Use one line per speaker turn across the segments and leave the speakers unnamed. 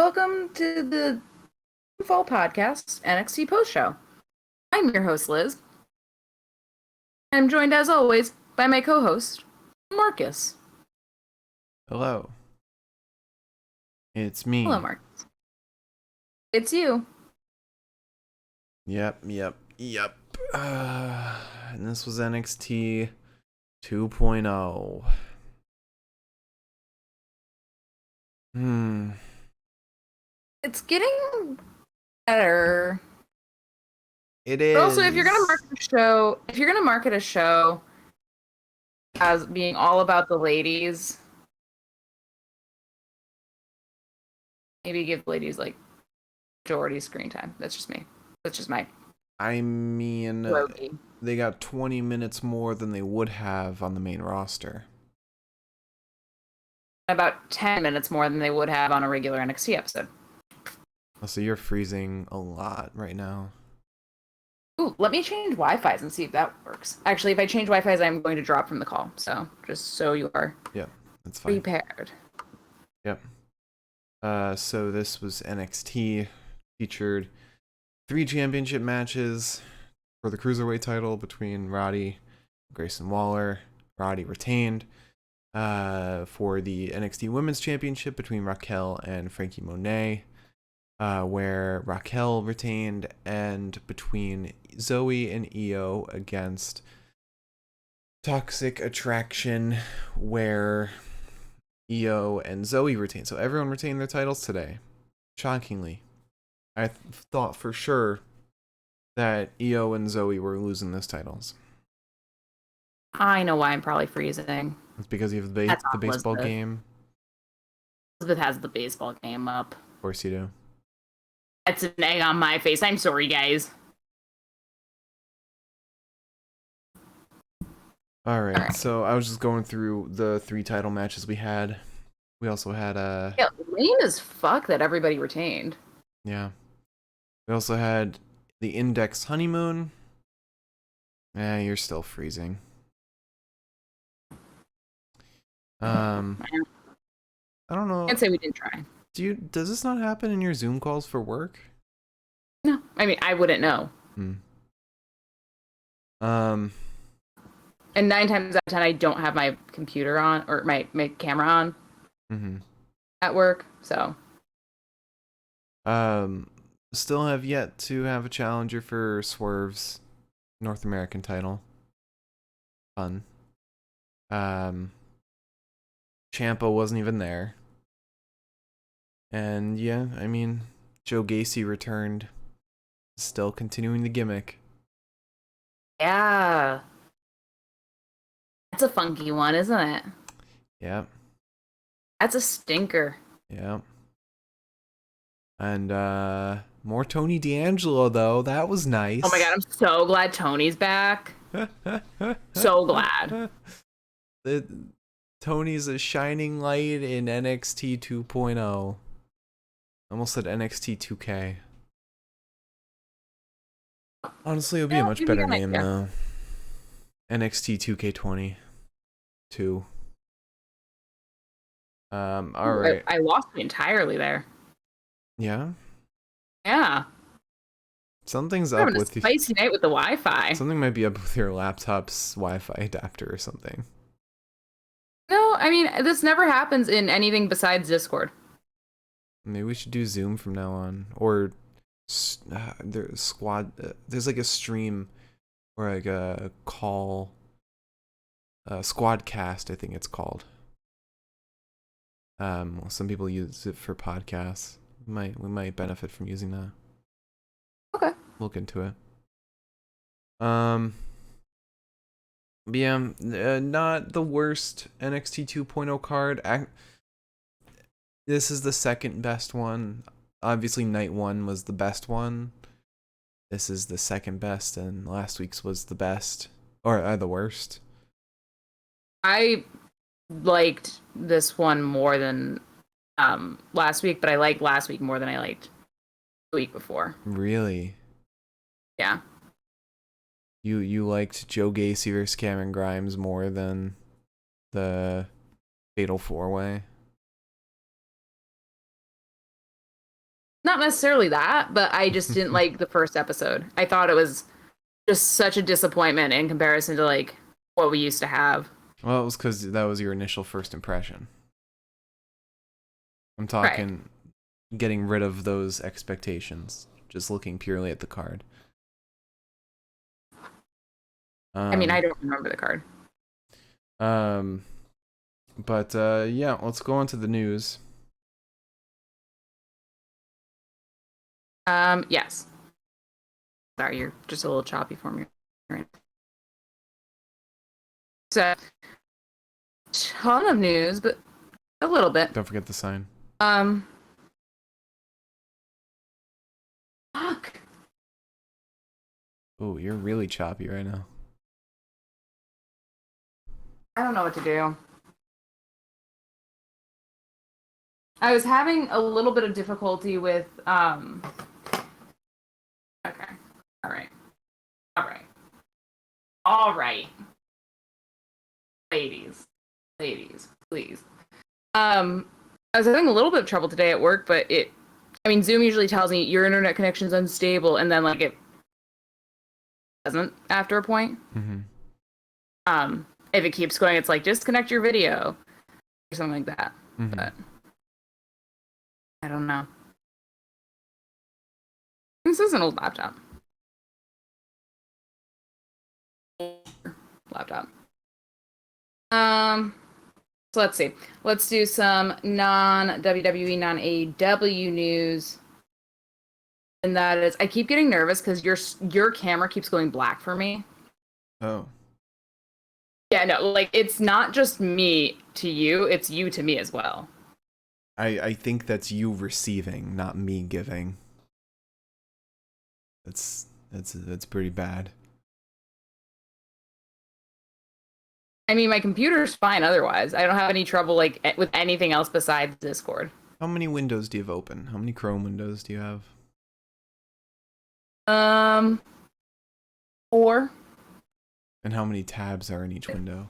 welcome to the Fall Podcast NXT Post Show. I'm your host, Liz. I'm joined, as always, by my co-host, Marcus.
Hello. It's me.
Hello, Marcus. It's you.
Yep. And this was NXT 2.0.
It's getting better.
It is.
But also, if you're gonna market a show as being all about the ladies, maybe give ladies like majority screen time. That's just me. That's just my.
I mean,
Loki.
they got 20 minutes more than they would have on the main roster.
About 10 minutes more than they would have on a regular NXT episode.
So you're freezing a lot right now.
Ooh, let me change Wi-Fi's and see if that works. Actually, if I change Wi-Fi's, I'm going to drop from the call. So, just so you are
That's fine.
prepared.
Yep. So this was NXT, featured 3 championship matches for the Cruiserweight title between Roddy and Grayson Waller. Roddy retained. For the NXT Women's Championship between Raquel and Frankie Monet, where Raquel retained, and between Zoe and Io against Toxic Attraction, where Io and Zoe retained. So everyone retained their titles today. Shockingly. I thought for sure that Io and Zoe were losing those titles.
I know why I'm probably freezing.
It's because you have the baseball
Elizabeth.
game.
Elizabeth has the baseball game up.
Of course you do.
That's an egg on my face. I'm sorry, guys.
All right, so I was just going through the 3 title matches we had. We also had
Yeah, lame as fuck that everybody retained.
Yeah. We also had the Index Honeymoon. You're still freezing. I don't know.
I'd say we didn't try.
Does this not happen in your Zoom calls for work?
No, I mean I wouldn't know. And 9 times out of 10, I don't have my computer on or my camera on at work. So,
still have yet to have a challenger for Swerve's North American title. Fun. Ciampa wasn't even there. And yeah, I mean, Joe Gacy returned. Still continuing the gimmick.
yeah. That's a funky one, isn't it?
Yeah.
That's a stinker.
Yeah. And more Tony D'Angelo though. That was nice.
Oh my god, I'm so glad Tony's back. So glad.
Tony's a shining light in NXT 2.0. Almost said NXT 2K. Honestly, it would be a much better name though. NXT 2K20. 2. All right.
I lost you entirely there.
Yeah.
Yeah.
Something's up with
a spicy night with the Wi-Fi.
Something might be up with your laptop's Wi-Fi adapter or something.
No, I mean this never happens in anything besides Discord.
Maybe we should do Zoom from now on, or there's like a stream or like a call, Squadcast, I think it's called. Some people use it for podcasts. We might benefit from using that.
Okay.
Look into it. But yeah, not the worst NXT 2.0 card. This is the second best one. Obviously, night 1 was the best one. This is the second best, and last week's was the best, or the worst.
I liked this one more than last week, but I liked last week more than I liked the week before.
Really?
Yeah.
You liked Joe Gacy versus Cameron Grimes more than the Fatal 4-Way?
Not necessarily that, but I just didn't like the first episode. I thought it was just such a disappointment in comparison to like what we used to have.
Well, it was because that was your initial first impression. I'm
Right.
talking getting rid of those expectations, just looking purely at the card.
I mean, I don't remember the card.
But yeah, let's go on to the news.
Yes. Sorry, you're just a little choppy for me. Right. So, ton of news, but a little bit.
Don't forget the sign.
Fuck.
Oh, you're really choppy right now.
I don't know what to do. I was having a little bit of difficulty with okay. All right. All right. All right. Ladies, please. I was having a little bit of trouble today at work, but I mean, Zoom usually tells me your internet connection's unstable, and then like it doesn't after a point.
Mm-hmm.
If it keeps going, it's like disconnect your video or something like that.
Mm-hmm.
But I don't know. This is an old laptop. So let's see. Let's do some non-WWE, non-AEW news. And that is, I keep getting nervous because your camera keeps going black for me.
Oh.
Yeah, no, like it's not just me to you, it's you to me as well.
I think that's you receiving, not me giving. That's pretty bad.
I mean, my computer's fine otherwise. I don't have any trouble like with anything else besides Discord.
How many windows do you have open? How many Chrome windows do you have?
4.
And how many tabs are in each window?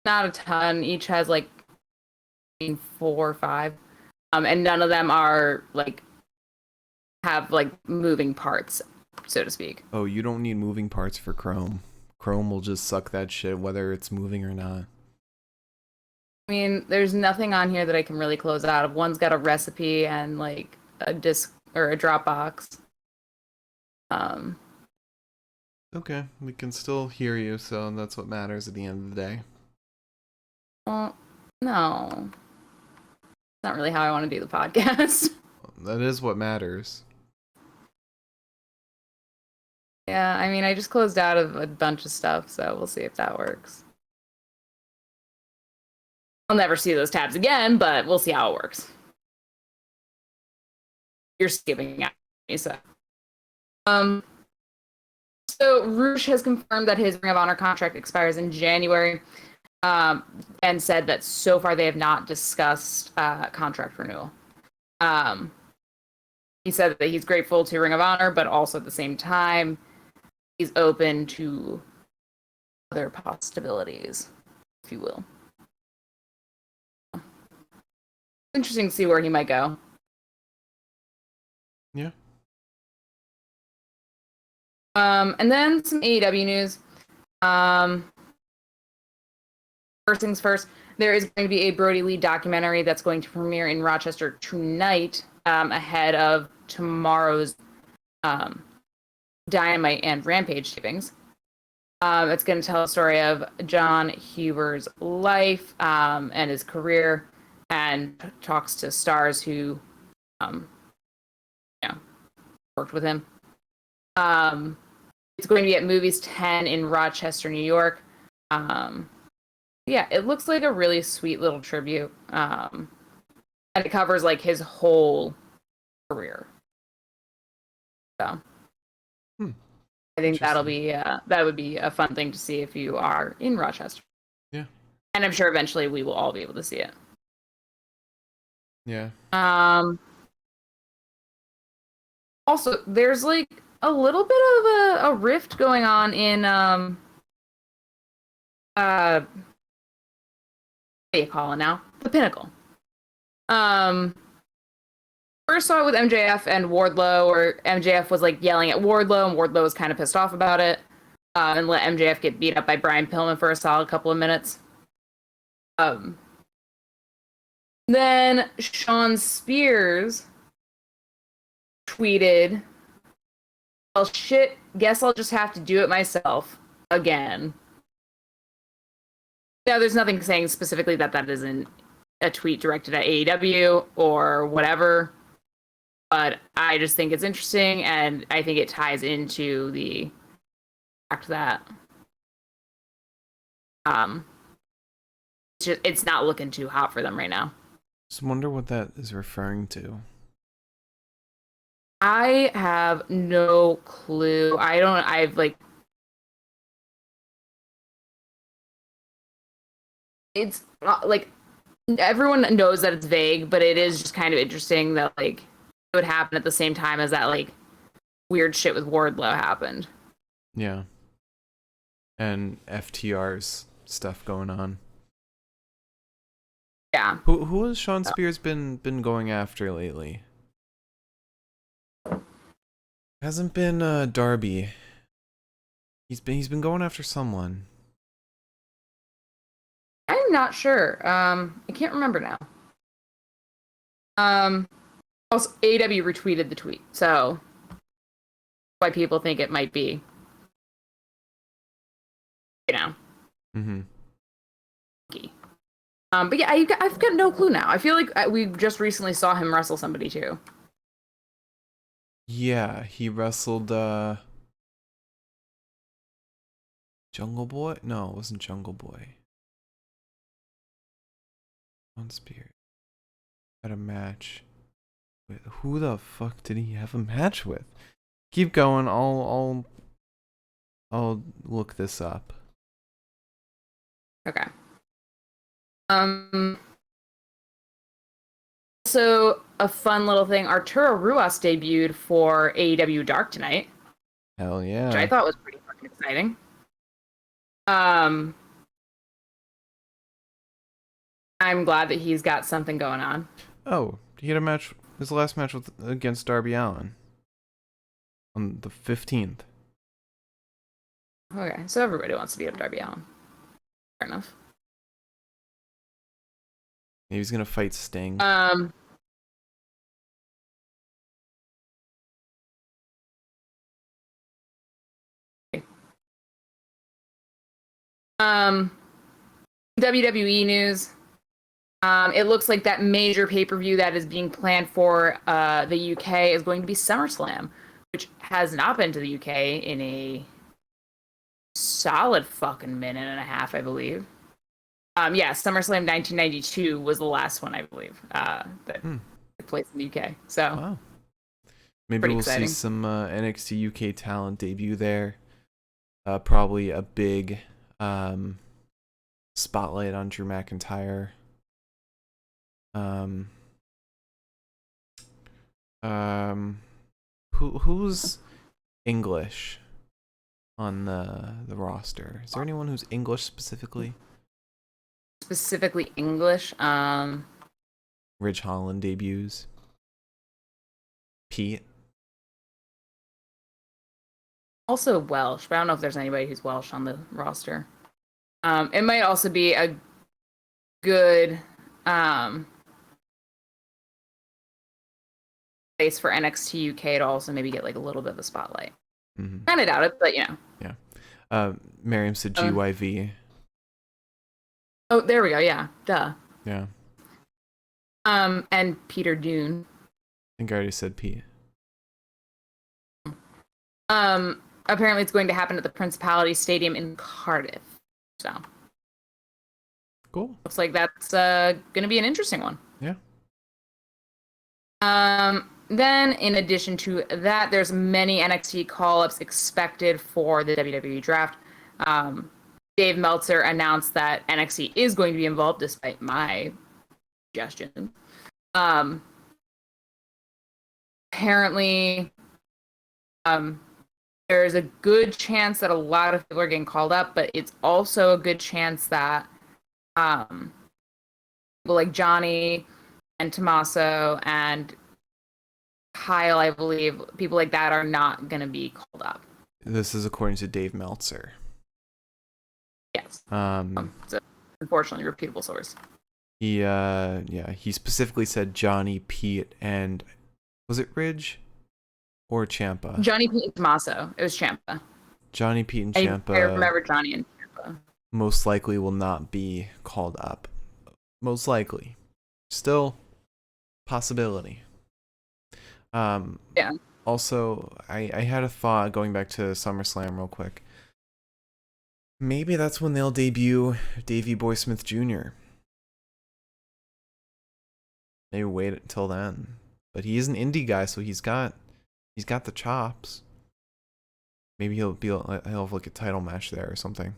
Not a ton. Each has like 4 or 5. And none of them are like have like moving parts, so to speak.
Oh, you don't need moving parts for Chrome. Chrome will just suck that shit whether it's moving or not.
I mean, there's nothing on here that I can really close out of. One's got a recipe and like a disk or a Dropbox.
Okay, we can still hear you, so that's what matters at the end of the day.
Well, no. It's not really how I want to do the podcast.
That is what matters.
Yeah, I mean, I just closed out of a bunch of stuff, so we'll see if that works. I'll never see those tabs again, but we'll see how it works. You're skipping out me, so. So Roosh has confirmed that his Ring of Honor contract expires in January, and said that so far they have not discussed contract renewal. He said that he's grateful to Ring of Honor, but also at the same time, he's open to other possibilities, if you will. Interesting to see where he might go.
Yeah.
And then some AEW news. First things first, there is going to be a Brody Lee documentary that's going to premiere in Rochester tonight, ahead of tomorrow's Dynamite and Rampage tapings. It's going to tell the story of John Huber's life and his career, and talks to stars who worked with him. It's going to be at Movies 10 in Rochester, New York. Yeah, it looks like a really sweet little tribute. And it covers like his whole career. So I think that'll be that would be a fun thing to see if you are in Rochester.
Yeah.
And I'm sure eventually we will all be able to see it.
Yeah.
Also, there's like a little bit of a rift going on in what do you call it now? The Pinnacle. first saw it with MJF and Wardlow, where MJF was like yelling at Wardlow, and Wardlow was kind of pissed off about it, and let MJF get beat up by Brian Pillman for a solid couple of minutes. Then Sean Spears tweeted, "Well, shit, guess I'll just have to do it myself again." Now, there's nothing saying specifically that that isn't a tweet directed at AEW or whatever, but I just think it's interesting, and I think it ties into the fact that it's not looking too hot for them right now.
Just wonder what that is referring to.
I have no clue. I've like, it's not, like, everyone knows that it's vague, but it is just kind of interesting that like it would happen at the same time as that like weird shit with Wardlow happened.
Yeah. And FTR's stuff going on.
Yeah.
Who has Sean Spears been going after lately? Hasn't been Darby. He's been going after someone.
I'm not sure. I can't remember now. Also, AW retweeted the tweet, so why people think it might be, you know.
Mm-hmm.
But yeah, I've got no clue now. I feel like we just recently saw him wrestle somebody too.
Yeah, he wrestled Jungle Boy? No, it wasn't Jungle Boy. Sean Spears had a match with who the fuck did he have a match with? Keep going. I'll look this up.
Okay. So a fun little thing: Arturo Ruas debuted for AEW Dark tonight.
Hell yeah!
Which I thought was pretty fucking exciting. I'm glad that he's got something going on.
Oh, he had a match. His last match was against Darby Allin on the 15th.
Okay, so everybody wants to beat up Darby Allin. Fair enough.
He was gonna fight Sting.
WWE news. It looks like that major pay-per-view that is being planned for the UK is going to be SummerSlam, which has not been to the UK in a solid fucking minute and a half, I believe. Yeah, SummerSlam 1992 was the last one, I believe, that took place in the UK. So,
wow. Maybe
pretty
we'll
exciting.
see some NXT UK talent debut there. Probably a big spotlight on Drew McIntyre. Who's English on the roster? Is there anyone who's English specifically?
Specifically English.
Ridge Holland debuts. Pete.
Also Welsh, but I don't know if there's anybody who's Welsh on the roster. It might also be a good place for NXT UK to also maybe get like a little bit of a spotlight.
Mm-hmm.
Kind of doubt it, but you know.
Yeah. Miriam said GYV.
Oh, there we go. Yeah, duh.
Yeah.
And Peter Dune.
I think I already said Pete.
Apparently it's going to happen at the Principality Stadium in Cardiff. So.
Cool.
Looks like that's going to be an interesting one.
Yeah.
Then, in addition to that, there's many NXT call-ups expected for the WWE draft. Dave Meltzer announced that NXT is going to be involved, despite my suggestion. Apparently, there's a good chance that a lot of people are getting called up, but it's also a good chance that people like Johnny and Tommaso and Kyle, I believe, people like that are not going to be called up.
This is according to Dave Meltzer.
Yes. So unfortunately, reputable source.
He specifically said Johnny, Pete, and was it Ridge or Ciampa?
Johnny, Pete, and Tommaso. It was Ciampa.
Johnny, Pete, and Ciampa.
I remember Johnny and Ciampa.
Most likely will not be called up. Most likely. Still, possibility.
Yeah.
Also, I had a thought going back to SummerSlam real quick. Maybe that's when they'll debut Davey Boy Smith Jr. Maybe wait until then. But he is an indie guy, so he's got the chops. Maybe he'll have like a title match there or something.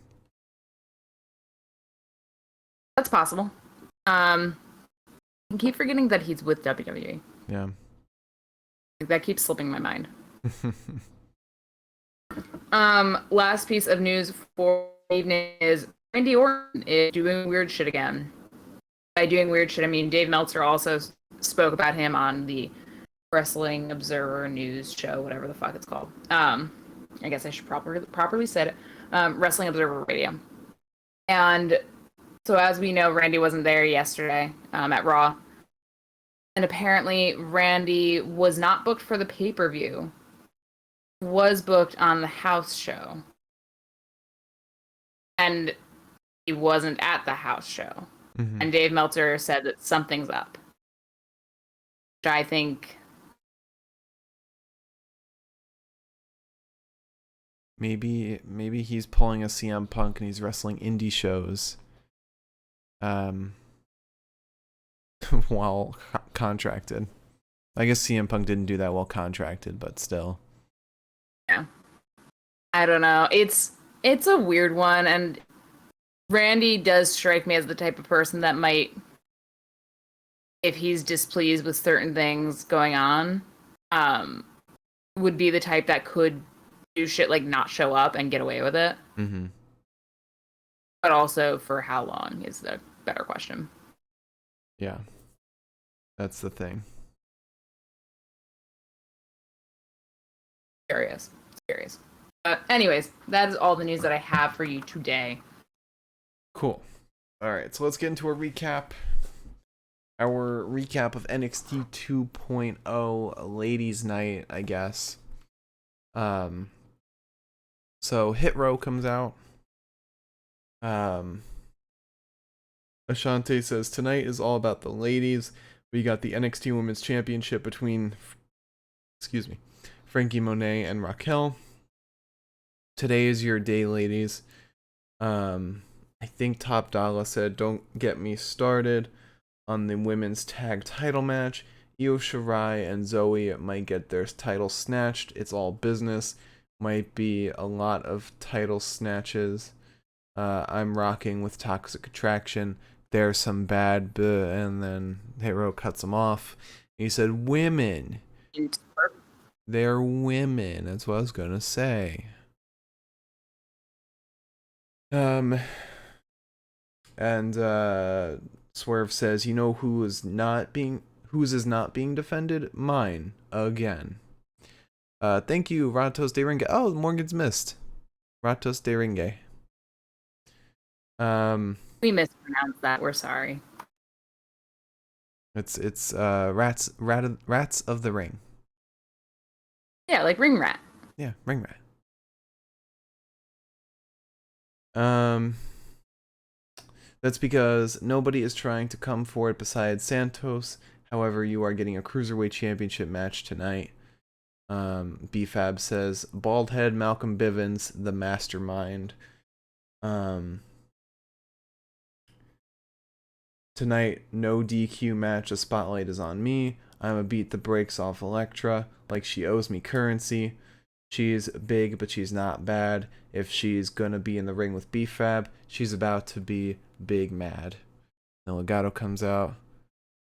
That's possible. I keep forgetting that he's with WWE.
Yeah.
That keeps slipping my mind. Last piece of news for the evening is Randy Orton is doing weird shit again. By doing weird shit, I mean Dave Meltzer also spoke about him on the Wrestling Observer News show, whatever the fuck it's called. I guess I should properly say it. Wrestling Observer Radio. And so as we know, Randy wasn't there yesterday at Raw. And apparently Randy was not booked for the pay-per-view. Was booked on the house show. And he wasn't at the house show. Mm-hmm. And Dave Meltzer said that something's up. Which I think...
Maybe he's pulling a CM Punk and he's wrestling indie shows. While contracted. I guess CM Punk didn't do that while contracted, but still.
Yeah. I don't know. It's a weird one, and Randy does strike me as the type of person that might, if he's displeased with certain things going on, would be the type that could do shit like not show up and get away with it.
Mm-hmm.
But also, for how long is the better question.
Yeah. That's the thing.
Curious. Anyways, that is all the news that I have for you today.
Cool. All right, so let's get into a recap. Our recap of NXT 2.0 Ladies Night, I guess. So Hit Row comes out. Ashante says, tonight is all about the ladies. We got the NXT Women's Championship between, Frankie, Monet, and Raquel. Today is your day, ladies. I think Top Dollar said, don't get me started on the women's tag title match. Eoshirai and Zoe might get their title snatched. It's all business. Might be a lot of title snatches. I'm rocking with Toxic Attraction. There's some bad, and then Hero cuts him off. He said, women. They're women. That's what I was gonna say. And Swerve says, you know whose is not being defended? Mine again. Thank you, Ratos de Ringe. Oh, Morgan's missed. Ratos de Ringe.
We mispronounced that. We're sorry.
It's rats of the ring.
Yeah, like ring rat.
Yeah, ring rat. That's because nobody is trying to come for it besides Santos. However, you are getting a Cruiserweight Championship match tonight. Bfab says, bald head Malcolm Bivens, the mastermind. Tonight, no DQ match. The spotlight is on me. I'ma beat the brakes off Elektra like she owes me currency. She's big, but she's not bad. If she's gonna be in the ring with Bfab, she's about to be big mad. And Legato comes out.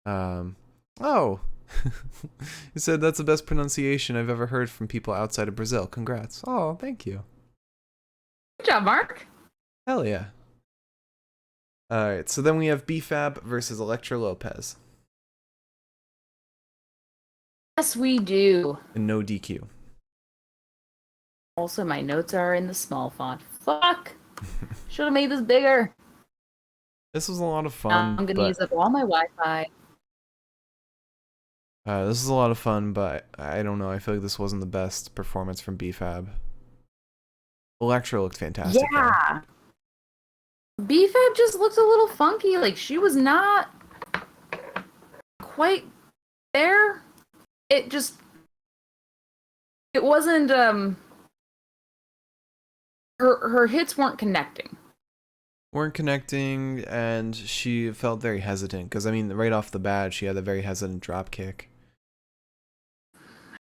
Oh! He said that's the best pronunciation I've ever heard from people outside of Brazil. Congrats. Oh, thank you.
Good job, Mark.
Hell yeah. Alright, so then we have Bfab versus Elektra Lopez.
Yes, we do.
and no DQ.
Also, my notes are in the small font. Fuck! Should have made this bigger.
This was a lot of
I'm
fun,
gonna
but
use up all my Wi-Fi.
this is a lot of fun, but I don't know. I feel like this wasn't the best performance from Bfab. Elektra looked fantastic.
Yeah. Bfab just looked a little funky. Like, she was not quite there. It wasn't, her hits weren't connecting.
Weren't connecting, and she felt very hesitant, because, I mean, right off the bat, she had a very hesitant drop kick.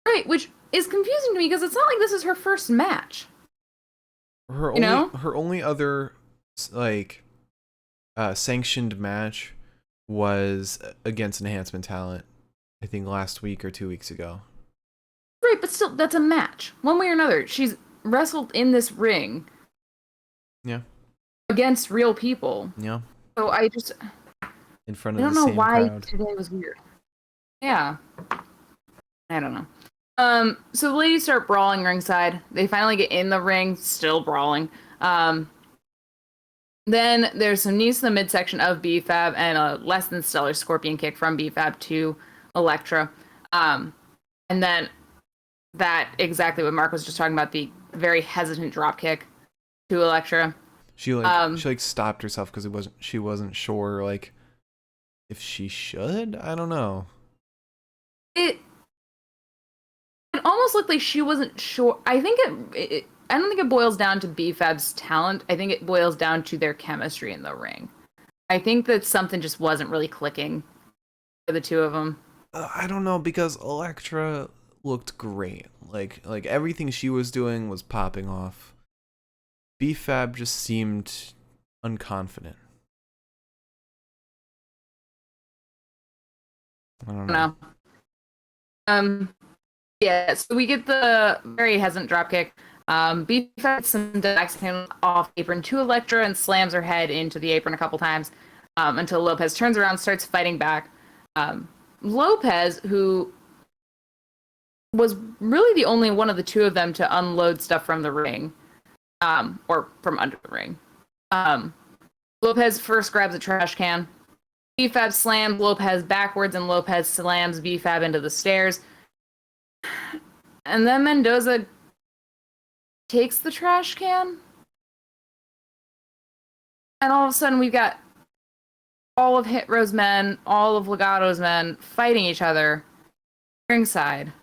Right, which is confusing to me, because it's not like this is her first match.
Her only other, like, sanctioned match was against Enhancement Talent, I think last week or 2 weeks ago.
Right, but still, that's a match. One way or another. She's wrestled in this ring.
Yeah.
Against real people.
Yeah.
So I just...
In front of the same crowd.
I don't know why today was weird. Yeah. I don't know. So the ladies start brawling ringside. They finally get in the ring, still brawling. Then there's some knees to the midsection of Bfab and a less than stellar scorpion kick from Bfab to Elektra. And then that, exactly what Mark was just talking about, the very hesitant drop kick to Elektra.
She stopped herself because she wasn't sure, like, if she should. I don't know.
It almost looked like she wasn't sure. I think I don't think it boils down to Bfab's talent. I think it boils down to their chemistry in the ring. I think that something just wasn't really clicking for the two of them.
I don't know, because Elektra looked great. Like everything she was doing was popping off. Bfab just seemed unconfident. I don't know.
Yeah, so we get the very hesitant dropkick. Bfab some him off apron to Elektra and slams her head into the apron a couple times until Lopez turns around and starts fighting back. Lopez, who was really the only one of the two of them to unload stuff from the ring, or from under the ring. Lopez first grabs a trash can. Bfab slams Lopez backwards, and Lopez slams Bfab into the stairs. And then Mendoza takes the trash can. And all of a sudden, we've got all of Hit Row's men, all of Legato's men fighting each other ringside.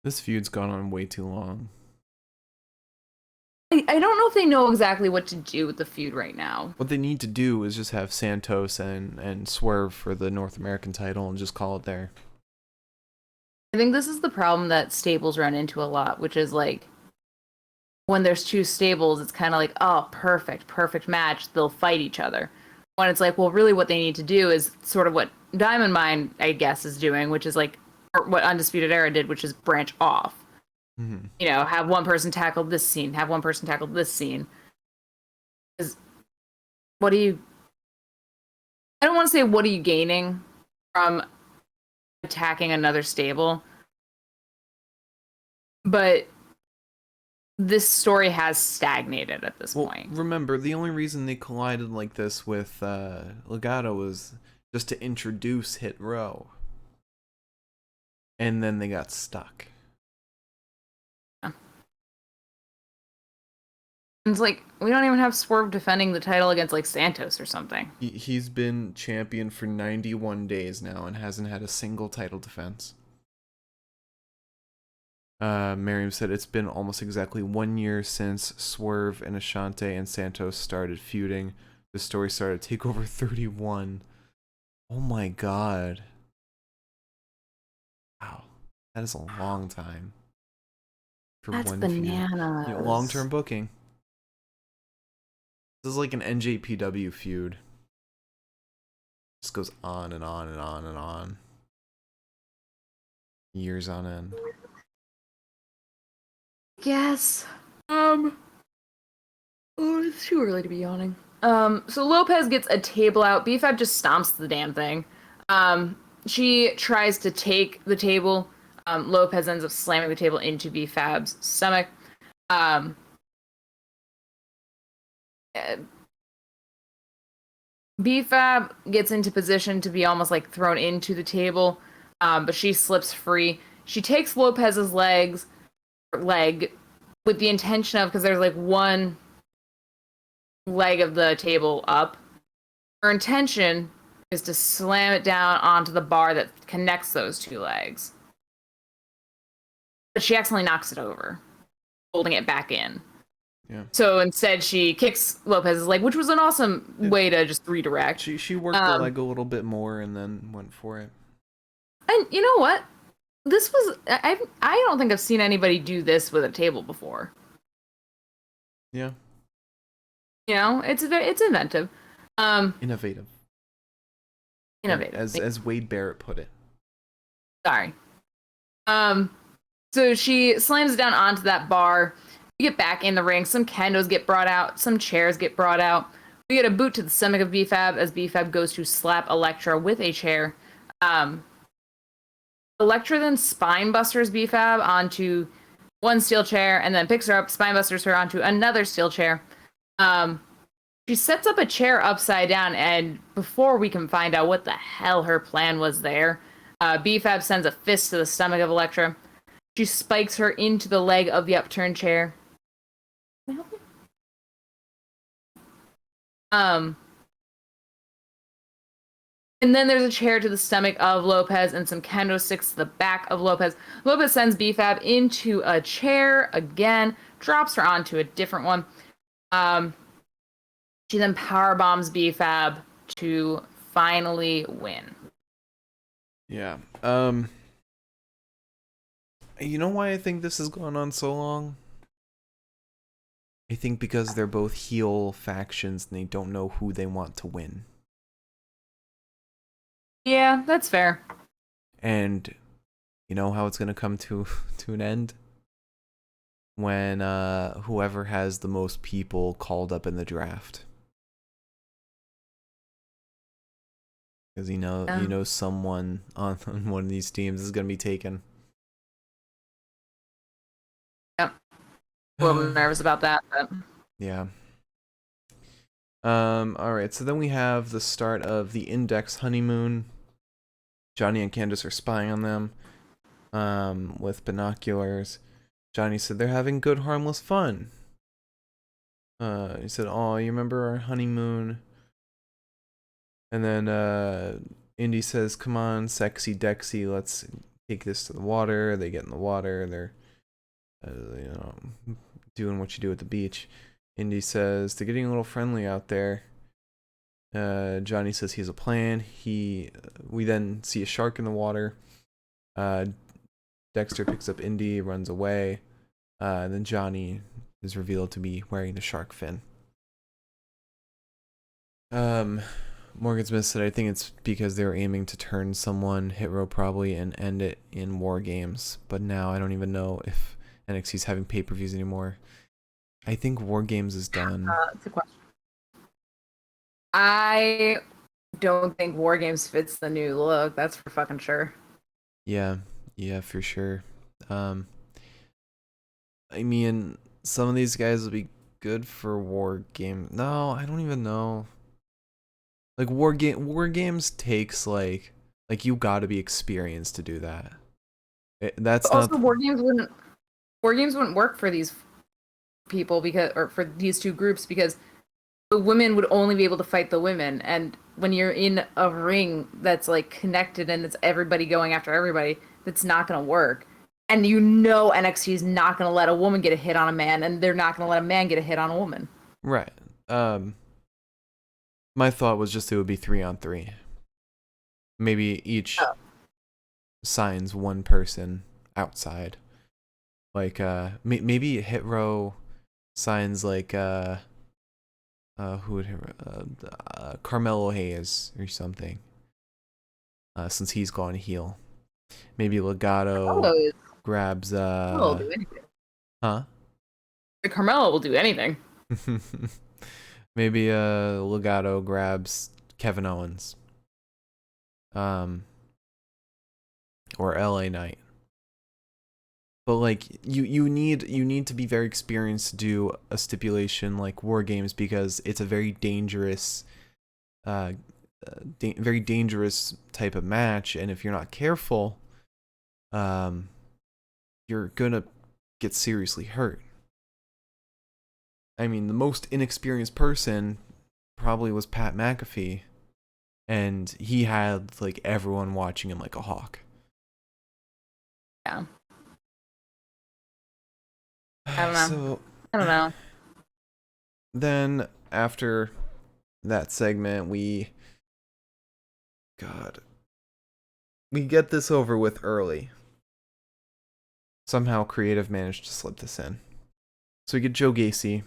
This feud's gone on way too long.
I don't know if they know exactly what to do with the feud right now.
What they need to do is just have Santos and Swerve for the North American title and just call it there.
I think this is the problem that stables run into a lot, which is like, when there's two stables, it's kind of like, oh, perfect match. They'll fight each other. When it's like, well, really what they need to do is sort of what Diamond Mine, I guess, is doing, which is like what Undisputed Era did, which is branch off.
Mm-hmm.
You know, have one person tackle this scene, have one person tackle this scene. Because I don't want to say what are you gaining from attacking another stable, but this story has stagnated at this point.
Remember, the only reason they collided like this with Legato was just to introduce Hit Row. And then they got stuck.
It's like, we don't even have Swerve defending the title against, like, Santos or something.
He's been champion for 91 days now and hasn't had a single title defense. Miriam said it's been almost exactly 1 year since Swerve and Ashante and Santos started feuding. The story started TakeOver 31. Oh my god. Wow. That is a long time. For
That's
one
bananas.
feud. Long-term booking. This is like an NJPW feud. Just goes on and on and on and on. Years on end.
Yes. Oh, it's too early to be yawning. So Lopez gets a table out. Bfab just stomps the damn thing. she tries to take the table. Lopez ends up slamming the table into Bfab's stomach. Um, Bfab gets into position to be almost like thrown into the table, but she slips free. She takes Lopez's leg with the intention of, because there's like one leg of the table up. Her intention is to slam it down onto the bar that connects those two legs. But she accidentally knocks it over, holding it back in.
Yeah.
So instead, she kicks Lopez's leg, which was an awesome way to just redirect.
She worked the leg a little bit more and then went for it.
And you know what? This was I don't think I've seen anybody do this with a table before.
Yeah.
You know, it's inventive.
Innovative. As Wade Barrett put it.
Sorry. So she slams down onto that bar. We get back in the ring. Some kendos get brought out. Some chairs get brought out. We get a boot to the stomach of Bfab as Bfab goes to slap Elektra with a chair. Elektra then spine busters Bfab onto one steel chair and then picks her up, spine busters her onto another steel chair. She sets up a chair upside down, and before we can find out what the hell her plan was there, Bfab sends a fist to the stomach of Elektra. She spikes her into the leg of the upturned chair. And then there's a chair to the stomach of Lopez and some kendo sticks to the back of Lopez. Lopez sends Bfab into a chair again, drops her onto a different one. She then power bombs Bfab to finally win.
Yeah. You know why I think this has gone on so long? I think because they're both heel factions and they don't know who they want to win.
Yeah, that's fair.
And you know how it's going to come to an end? When whoever has the most people called up in the draft. Because you know someone on one of these teams is going to be taken.
Yep. A little nervous about that, but
yeah. All right, so then we have the start of the Index honeymoon. Johnny and Candace are spying on them with binoculars. Johnny said they're having good, harmless fun. He said, "Oh, you remember our honeymoon?" And then Indy says, "Come on, sexy Dexy, let's take this to the water." They get in the water. They're, doing what you do at the beach. Indy says, "They're getting a little friendly out there." Johnny says he has a plan. We then see a shark in the water. Dexter picks up Indy, runs away. And then Johnny is revealed to be wearing the shark fin. Morgan Smith said, "I think it's because they were aiming to turn someone, Hit Row probably, and end it in War Games. But now I don't even know if NXT's having pay-per-views anymore." I think War Games is done.
That's a question. I don't think War Games fits the new look. That's for fucking sure.
Yeah, for sure. I mean, some of these guys will be good for War Game. No, I don't even know. Like War Games takes like you got to be experienced to do that. That's
also
not.
War Games wouldn't work for these people for these two groups because the women would only be able to fight the women, and when you're in a ring that's like connected and it's everybody going after everybody, that's not going to work. And NXT is not going to let a woman get a hit on a man, and they're not going to let a man get a hit on a woman.
Right. My thought was just it would be 3-on-3. Maybe each signs one person outside. Like maybe Hit Row signs like who would Carmelo Hayes or something. Since he's gone heel. Maybe Legato grabs
Carmelo will do anything.
Huh?
Carmelo will do anything.
Maybe Legato grabs Kevin Owens. or LA Knight. But like you need to be very experienced to do a stipulation like War Games, because it's a very dangerous very dangerous type of match, and if you're not careful, you're gonna get seriously hurt. I mean, the most inexperienced person probably was Pat McAfee, and he had like everyone watching him like a hawk.
Yeah. I don't know.
So,
I don't know.
then after that segment, we get this over with early. Somehow Creative managed to slip this in. So we get Joe Gacy.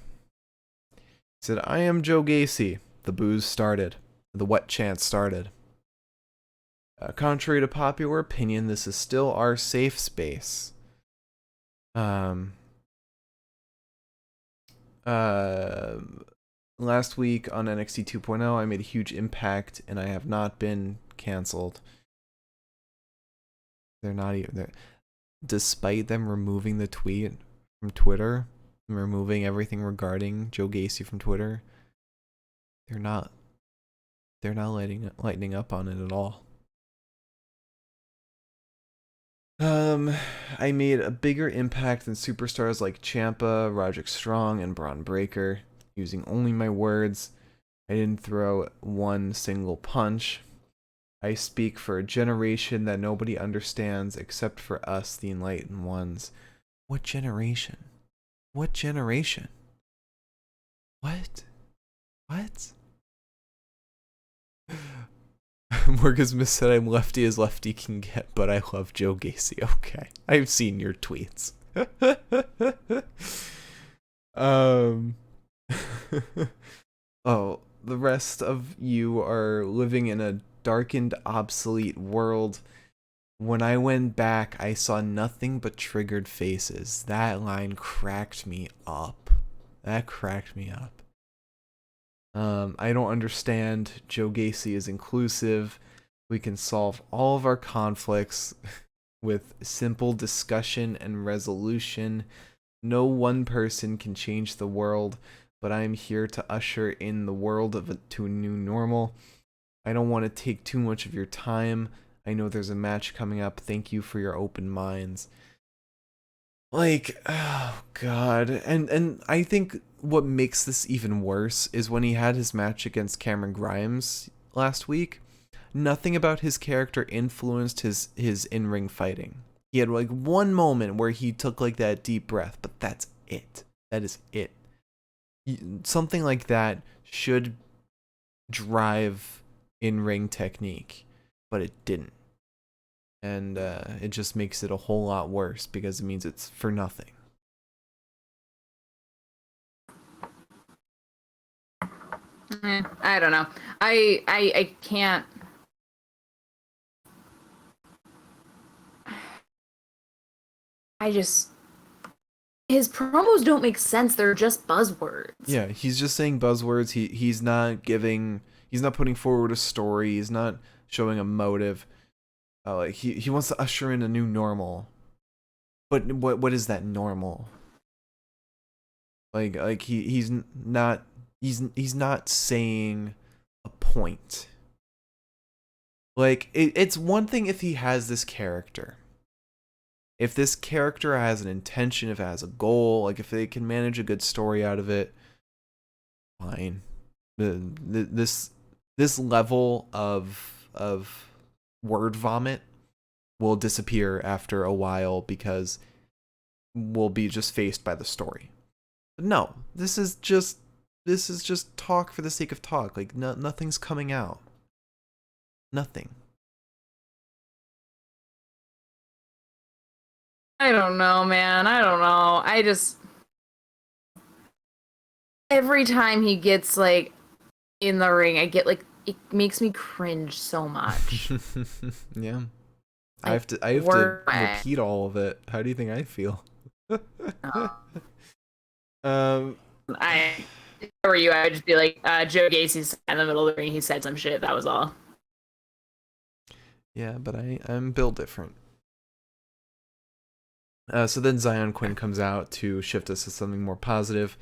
He said, "I am Joe Gacy." The boos started. The wet chant started. Contrary to popular opinion, this is still our safe space. Last week on NXT 2.0, I made a huge impact, and I have not been canceled. They're not even there. Despite them removing the tweet from Twitter, and removing everything regarding Joe Gacy from Twitter, they're not lightening up on it at all. I made a bigger impact than superstars like Ciampa, Roderick Strong, and Braun Breaker, using only my words. I didn't throw one single punch. I speak for a generation that nobody understands except for us, the enlightened ones. What generation? What generation? What? Morgan's Miss said, "I'm lefty as lefty can get, but I love Joe Gacy." Okay, I've seen your tweets. Oh, the rest of you are living in a darkened, obsolete world. When I went back, I saw nothing but triggered faces. That line cracked me up. I don't understand. Joe Gacy is inclusive. We can solve all of our conflicts with simple discussion and resolution. No one person can change the world, but I'm here to usher in the world to a new normal. I don't want to take too much of your time. I know there's a match coming up. Thank you for your open minds. Like, oh god. And I think what makes this even worse is when he had his match against Cameron Grimes last week, nothing about his character influenced his in-ring fighting. He had like one moment where he took like that deep breath, but that's it. That is it. Something like that should drive in-ring technique, but it didn't. And it just makes it a whole lot worse because it means it's for nothing.
I don't know. I can't. His promos don't make sense. They're just buzzwords.
Yeah, he's just saying buzzwords. He's not putting forward a story. He's not showing a motive. Like he wants to usher in a new normal. But what is that normal? Like he's not saying a point. Like it's one thing if he has this character. If this character has an intention, if it has a goal, like if they can manage a good story out of it, fine. This level of word vomit will disappear after a while because we'll be just faced by the story. But no, this is just talk for the sake of talk. Like nothing's coming out. Nothing.
I don't know, man. I don't know. Every time he gets like in the ring, I get like, it makes me cringe so much.
Yeah. I have to repeat all of it. How do you think I feel?
If I were you, I would just be like, Joe Gacy's in the middle of the ring. He said some shit. That was all.
Yeah, but I'm built different. So then Zion Quinn comes out to shift us to something more positive,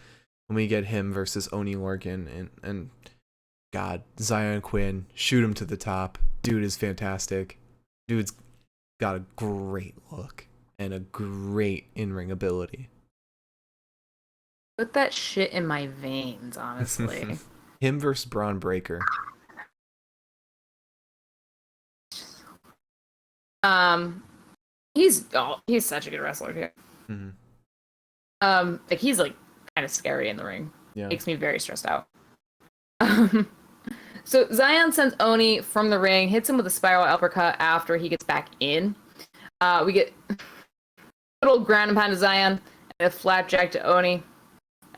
and we get him versus Oni Lorcan, and God, Zion Quinn, shoot him to the top. Dude is fantastic. Dude's got a great look and a great in-ring ability.
Put that shit in my veins, honestly.
Him versus Braun Breaker.
He's such a good wrestler too.
Mm-hmm.
Like he's like kind of scary in the ring.
Yeah.
Makes me very stressed out. So Zion sends Oni from the ring, hits him with a spiral uppercut after he gets back in. We get a little ground and pound to Zion and a flapjack to Oni.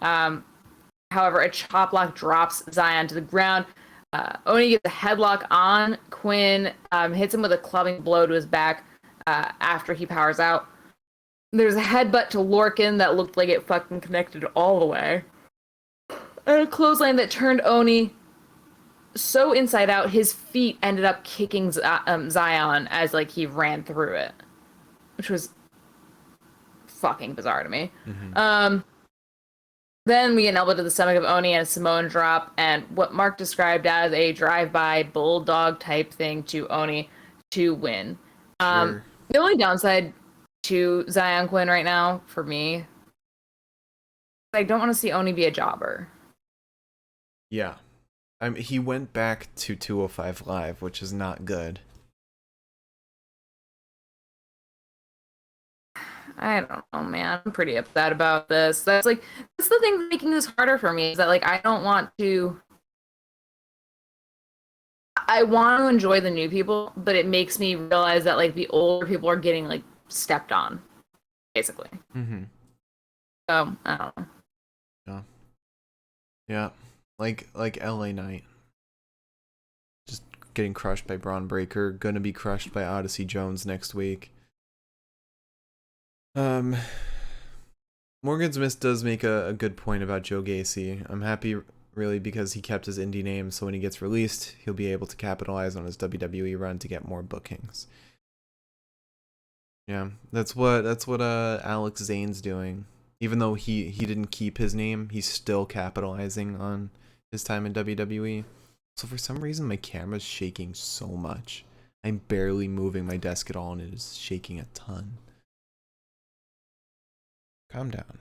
However, a chop block drops Zion to the ground. Oni gets a headlock on Quinn, hits him with a clubbing blow to his back after he powers out. There's a headbutt to Lorcan that looked like it fucking connected all the way. And a clothesline that turned Oni so inside out, his feet ended up kicking Zion as like he ran through it, which was fucking bizarre to me. Mm-hmm. Then we get an elbow to the stomach of Oni and a Samoan drop, and what Mark described as a drive-by bulldog type thing to Oni to win.
Sure.
The only downside to Zion Quinn right now for me, I don't want to see Oni be a jobber.
Yeah. He went back to 205 Live, which is not good.
I don't know, man. I'm pretty upset about this. That's the thing making this harder for me is that like I want to enjoy the new people, but it makes me realize that like the older people are getting like stepped on, basically.
Mm-hmm.
So I don't know.
Yeah. Like LA Knight. Just getting crushed by Braun Breaker. Gonna be crushed by Odyssey Jones next week. Morgan Smith does make a good point about Joe Gacy. I'm happy really because he kept his indie name, so when he gets released, he'll be able to capitalize on his WWE run to get more bookings. Yeah, that's what Alex Zane's doing. Even though he didn't keep his name, he's still capitalizing on his time in WWE. So for some reason my camera's shaking so much. I'm barely moving my desk at all and it is shaking a ton. Calm down.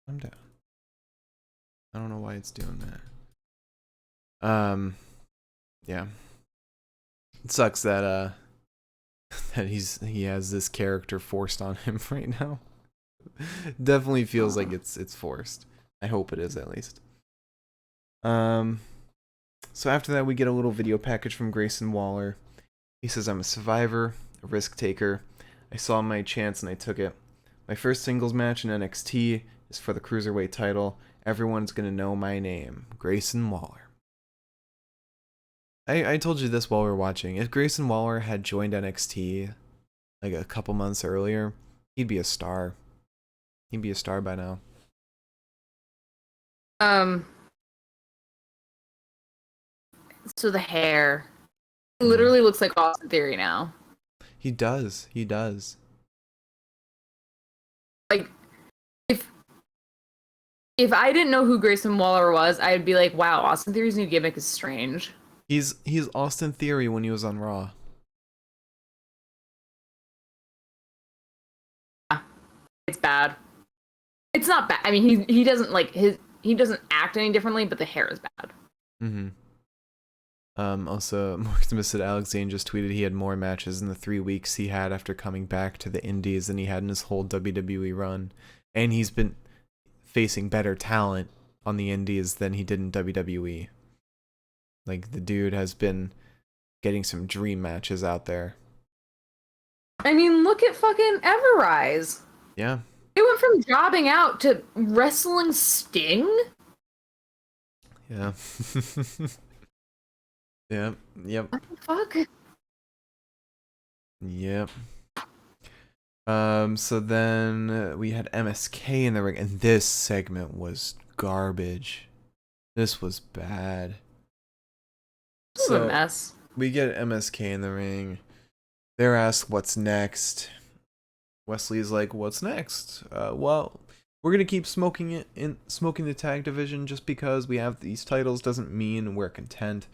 Calm down. I don't know why it's doing that. Yeah. It sucks that that he has this character forced on him right now. Definitely feels like it's forced. I hope it is at least. So after that we get a little video package from Grayson Waller. He says, "I'm a survivor, a risk taker. I saw my chance and I took it. My first singles match in NXT is for the Cruiserweight title. Everyone's gonna know my name, Grayson Waller." I told you this while we were watching. If Grayson Waller had joined NXT like a couple months earlier, he'd be a star. He'd be a star by now.
So the hair literally looks like Austin Theory now.
He does. He does.
Like, if I didn't know who Grayson Waller was, I'd be like, wow, Austin Theory's new gimmick is strange.
He's Austin Theory when he was on Raw.
Yeah, it's bad. It's not bad. I mean, he doesn't like he doesn't act any differently, but the hair is bad.
Mm-hmm. Also, Morgan Smith said Alex Zane just tweeted he had more matches in the 3 weeks he had after coming back to the Indies than he had in his whole WWE run. And he's been facing better talent on the Indies than he did in WWE. Like, the dude has been getting some dream matches out there.
I mean, look at fucking Everrise.
Yeah.
He went from jobbing out to wrestling Sting?
Yeah. Yeah. Yep.
What the fuck?
Yep. So then we had MSK in the ring, and this segment was garbage. This was bad.
This was a mess.
We get MSK in the ring. They're asked what's next. Wesley's like, what's next? Well, we're gonna keep smoking the tag division just because we have these titles doesn't mean we're content.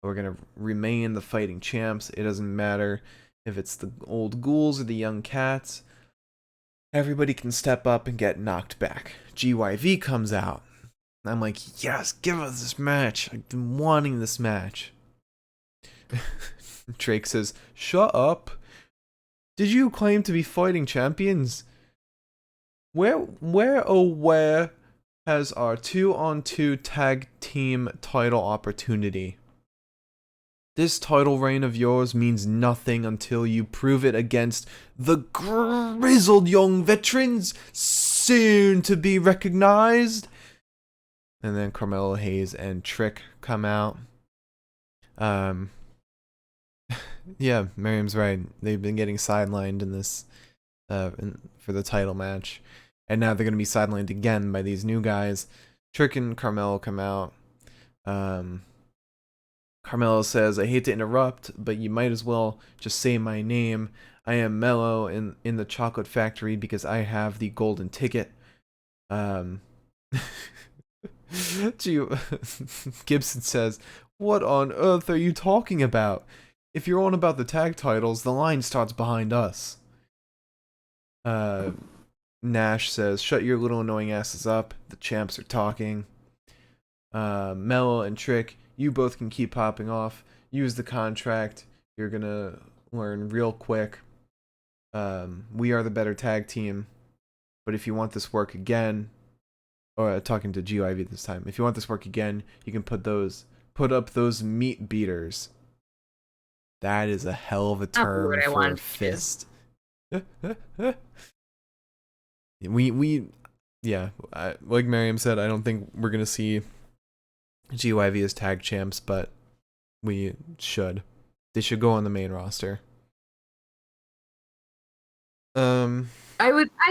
We're gonna remain the fighting champs. It doesn't matter if it's the old ghouls or the young cats. Everybody can step up and get knocked back. GYV comes out. I'm like, yes, give us this match. I've been wanting this match. Drake says, shut up. Did you claim to be fighting champions? Where has our 2-on-2 tag team title opportunity? This title reign of yours means nothing until you prove it against the grizzled young veterans soon to be recognized. And then Carmelo Hayes and Trick come out. Yeah, Miriam's right. They've been getting sidelined in this for the title match. And now they're going to be sidelined again by these new guys. Trick and Carmelo come out. Carmelo says, I hate to interrupt, but you might as well just say my name. I am Mello in the chocolate factory because I have the golden ticket. Gibson says, what on earth are you talking about? If you're on about the tag titles, the line starts behind us. Nash says, shut your little annoying asses up. The champs are talking. Mello and Trick, you both can keep popping off. Use the contract. You're gonna learn real quick. We are the better tag team. But if you want this work again, or talking to GYV this time, if you want this work again, you can put up those meat beaters. That is a hell of a term for a fist. Yeah, like Miriam said, I don't think we're gonna see GYV as tag champs, but we should. They should go on the main roster.
I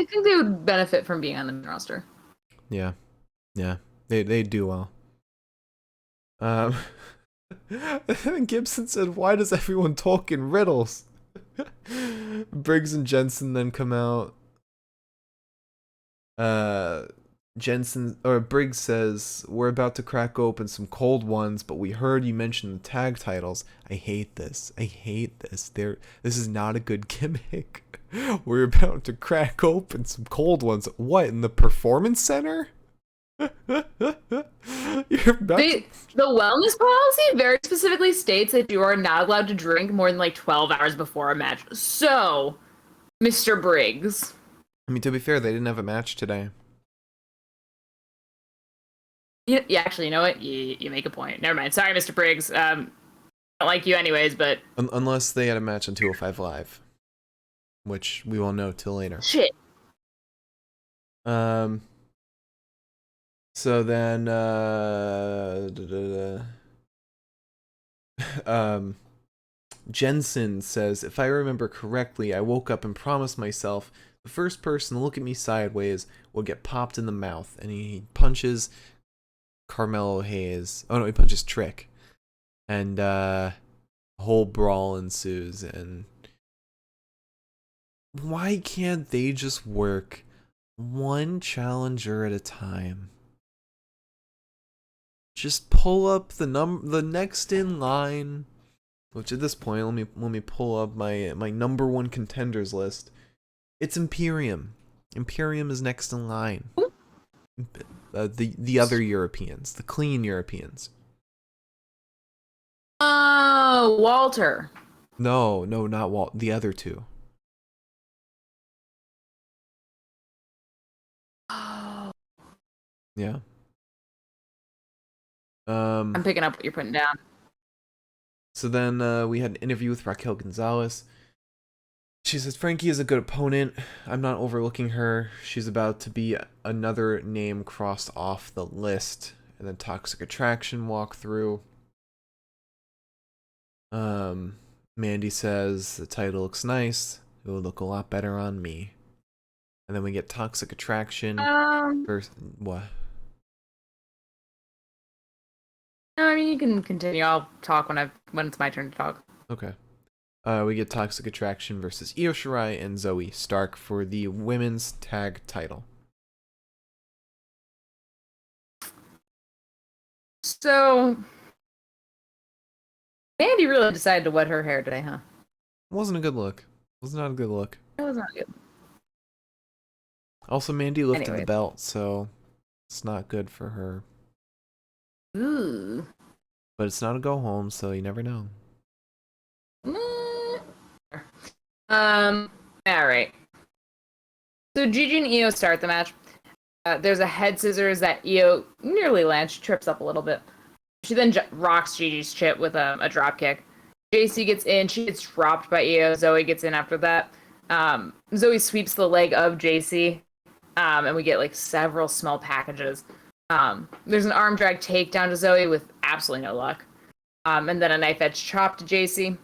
think they would benefit from being on the main roster.
Yeah. They do well. And Gibson said, why does everyone talk in riddles? Briggs and Jensen then come out. Briggs says, we're about to crack open some cold ones, but we heard you mention the tag titles. I hate this. This is not a good gimmick. We're about to crack open some cold ones. What, in the performance center? The
wellness policy very specifically states that you are not allowed to drink more than like 12 hours before a match. So, Mr. Briggs.
I mean, to be fair, they didn't have a match today.
Yeah, actually, you know what? You make a point. Never mind. Sorry, Mr. Briggs. I don't like you anyways, but...
Unless they had a match on 205 Live. Which we won't know till later.
Shit.
So then, Jensen says, if I remember correctly, I woke up and promised myself the first person to look at me sideways will get popped in the mouth. And he punches Carmelo Hayes. Oh no, he punches Trick. And a whole brawl ensues. And why can't they just work one challenger at a time? Just pull up the next in line, which at this point, let me pull up my number one contenders list. It's Imperium. Imperium is next in line. The other Europeans, the clean Europeans.
Oh, Walter.
No, not Walt. The other two.
Oh.
Yeah.
I'm picking up what you're putting down.
So then we had an interview with Raquel Gonzalez. She says, Frankie is a good opponent. I'm not overlooking her. She's about to be another name crossed off the list. And then Toxic Attraction walk through. Mandy says, the title looks nice. It will look a lot better on me. And then we get Toxic Attraction. What?
No, I mean, you can continue. I'll talk when it's my turn to talk.
Okay. We get Toxic Attraction versus Eoshirai and Zoe Stark for the women's tag title.
So, Mandy really decided to wet her hair today, huh?
It wasn't a good look. It was not a good look.
It was not good.
Also, Mandy lifted the
Anyway.
belt, so it's not good for her.
Ooh.
But it's not a go home, so you never know.
All right. So Gigi and Io start the match. There's a head scissors that Io nearly lands. She trips up a little bit. She then rocks Gigi's chip with a drop kick. JC gets in. She gets dropped by Io. Zoe gets in after that. Zoe sweeps the leg of JC. And we get like several small packages. There's an arm drag takedown to Zoe with absolutely no luck. And then a knife edge chop to JC.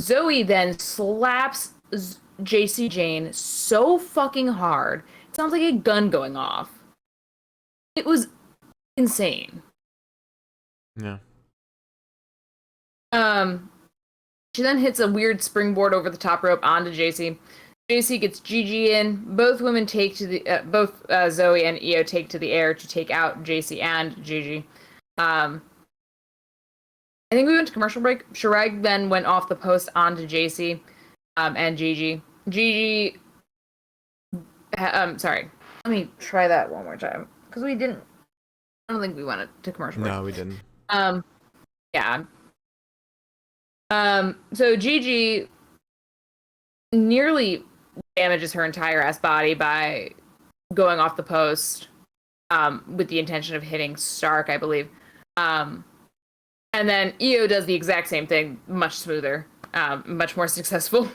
Zoe then slaps JC Jane so fucking hard. It sounds like a gun going off. It was insane.
Yeah.
She then hits a weird springboard over the top rope onto JC. JC gets Gigi in. Both women take to the both Zoe and Io take to the air to take out JC and Gigi. I think we went to commercial break. Shirai then went off the post onto JC and Gigi. Gigi, sorry. Let me try that one more time because we didn't. I don't think we went to commercial break.
No, we didn't.
Yeah. So Gigi nearly damages her entire ass body by going off the post with the intention of hitting Stark, I believe. And then Io does the exact same thing, much smoother, much more successful,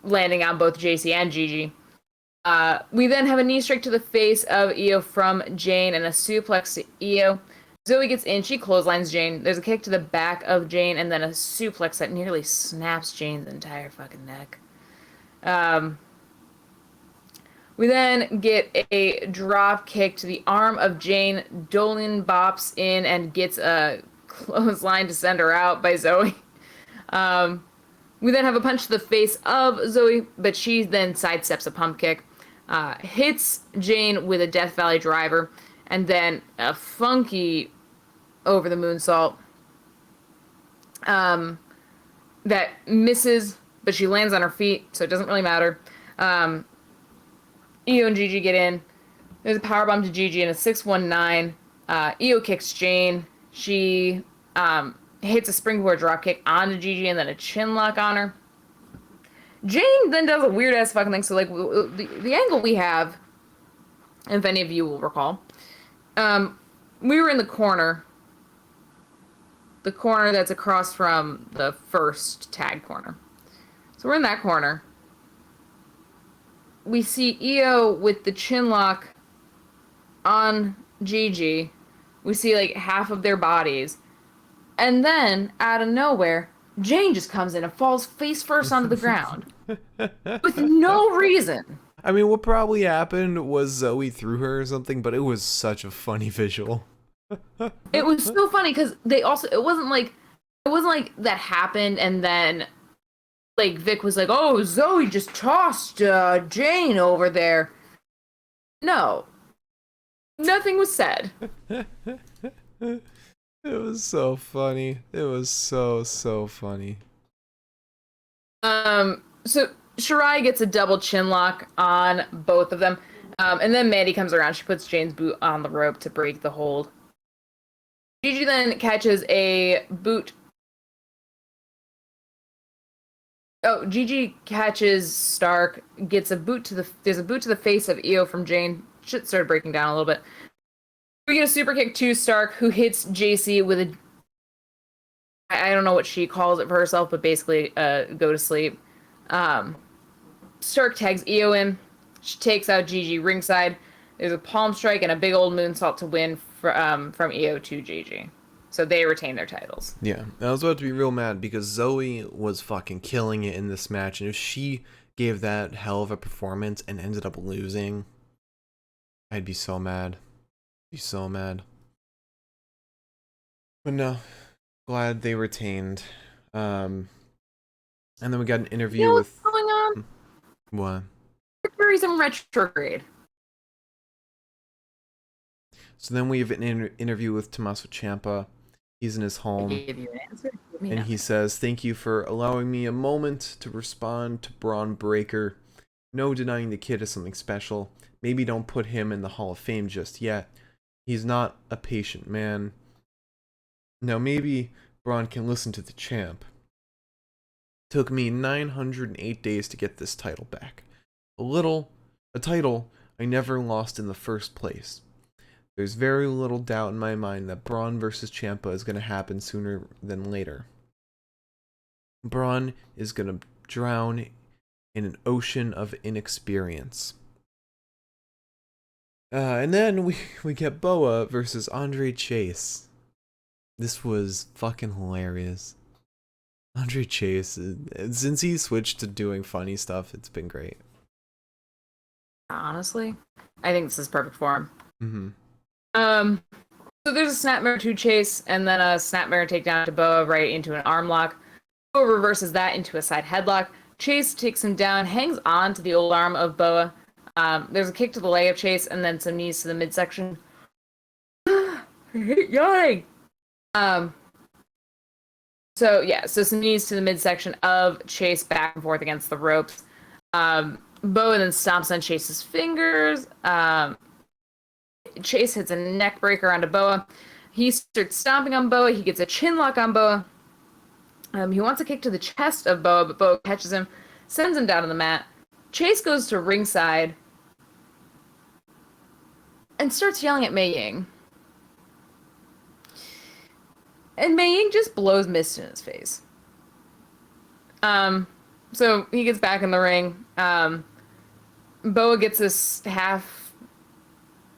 landing on both JC and Gigi. We then have a knee strike to the face of Io from Jane and a suplex to Io. Zoe gets in, she clotheslines Jane. There's a kick to the back of Jane and then a suplex that nearly snaps Jane's entire fucking neck. We then get a drop kick to the arm of Jane. Dolan bops in and gets a clothesline to send her out by Zoe. We then have a punch to the face of Zoe, but she then sidesteps a pump kick. Hits Jane with a Death Valley driver, and then a funky over the moonsault that misses, but she lands on her feet, so it doesn't really matter. Io and Gigi get in. There's a powerbomb to Gigi and a 619. Io kicks Jane. She hits a springboard dropkick onto Gigi and then a chin lock on her. Jane then does a weird ass fucking thing. So like the angle we have, if any of you will recall, we were in the corner that's across from the first tag corner. So we're in that corner. We see Io with the chin lock on Gigi. We see like half of their bodies. And then, out of nowhere, Jane just comes in and falls face first onto the ground. With no reason.
I mean, what probably happened was Zoe threw her or something, but it was such a funny visual.
It was so funny because it wasn't like that happened and then like Vic was like, oh, Zoe just tossed Jane over there. No. Nothing was said.
It was so funny. It was so funny.
So Shirai gets a double chin lock on both of them. And then Mandy comes around. She puts Jane's boot on the rope to break the hold. Gigi then catches a boot. Oh, Gigi catches Stark, gets there's a boot to the face of Io from Jane. Shit started breaking down a little bit. We get a super kick to Stark, who hits JC with a, I don't know what she calls it for herself, but basically go to sleep. Stark tags Io in. She takes out Gigi ringside. There's a palm strike and a big old moonsault to win from Io to Gigi. So they retain their titles.
Yeah, I was about to be real mad because Zoe was fucking killing it in this match, and if she gave that hell of a performance and ended up losing, I'd be so mad. Be so mad. But no, glad they retained. And then we got an
You
interview
know what's
with
going on?
what?
Mercury's in retrograde.
So then we have an interview with Tommaso Ciampa. He's in his
I
home,
gave you an answer. Give me
and he
nothing.
says, "Thank you for allowing me a moment to respond to Braun Breaker. No denying the kid is something special. Maybe don't put him in the Hall of Fame just yet. He's not a patient man. Now maybe Braun can listen to the champ. Took me 908 days to get this title back. A title I never lost in the first place. There's very little doubt in my mind that Braun versus Ciampa is going to happen sooner than later. Braun is going to drown in an ocean of inexperience." And then we get Boa versus Andre Chase. This was fucking hilarious. Andre Chase, since he switched to doing funny stuff, it's been great.
Honestly, I think this is perfect for him.
Mm-hmm.
So there's a snapmare 2 chase, and then a snapmare takedown to Boa right into an arm lock. Boa reverses that into a side headlock. Chase takes him down, hangs on to the old arm of Boa. There's a kick to the leg of Chase, and then some knees to the midsection. I hate yawning. So some knees to the midsection of Chase back and forth against the ropes. Boa then stomps on Chase's fingers. Chase hits a neck breaker onto Boa. He starts stomping on Boa. He gets a chin lock on Boa. He wants a kick to the chest of Boa, but Boa catches him, sends him down on the mat. Chase goes to ringside and starts yelling at Mei Ying. And Mei Ying just blows mist in his face. So he gets back in the ring. Boa gets this half,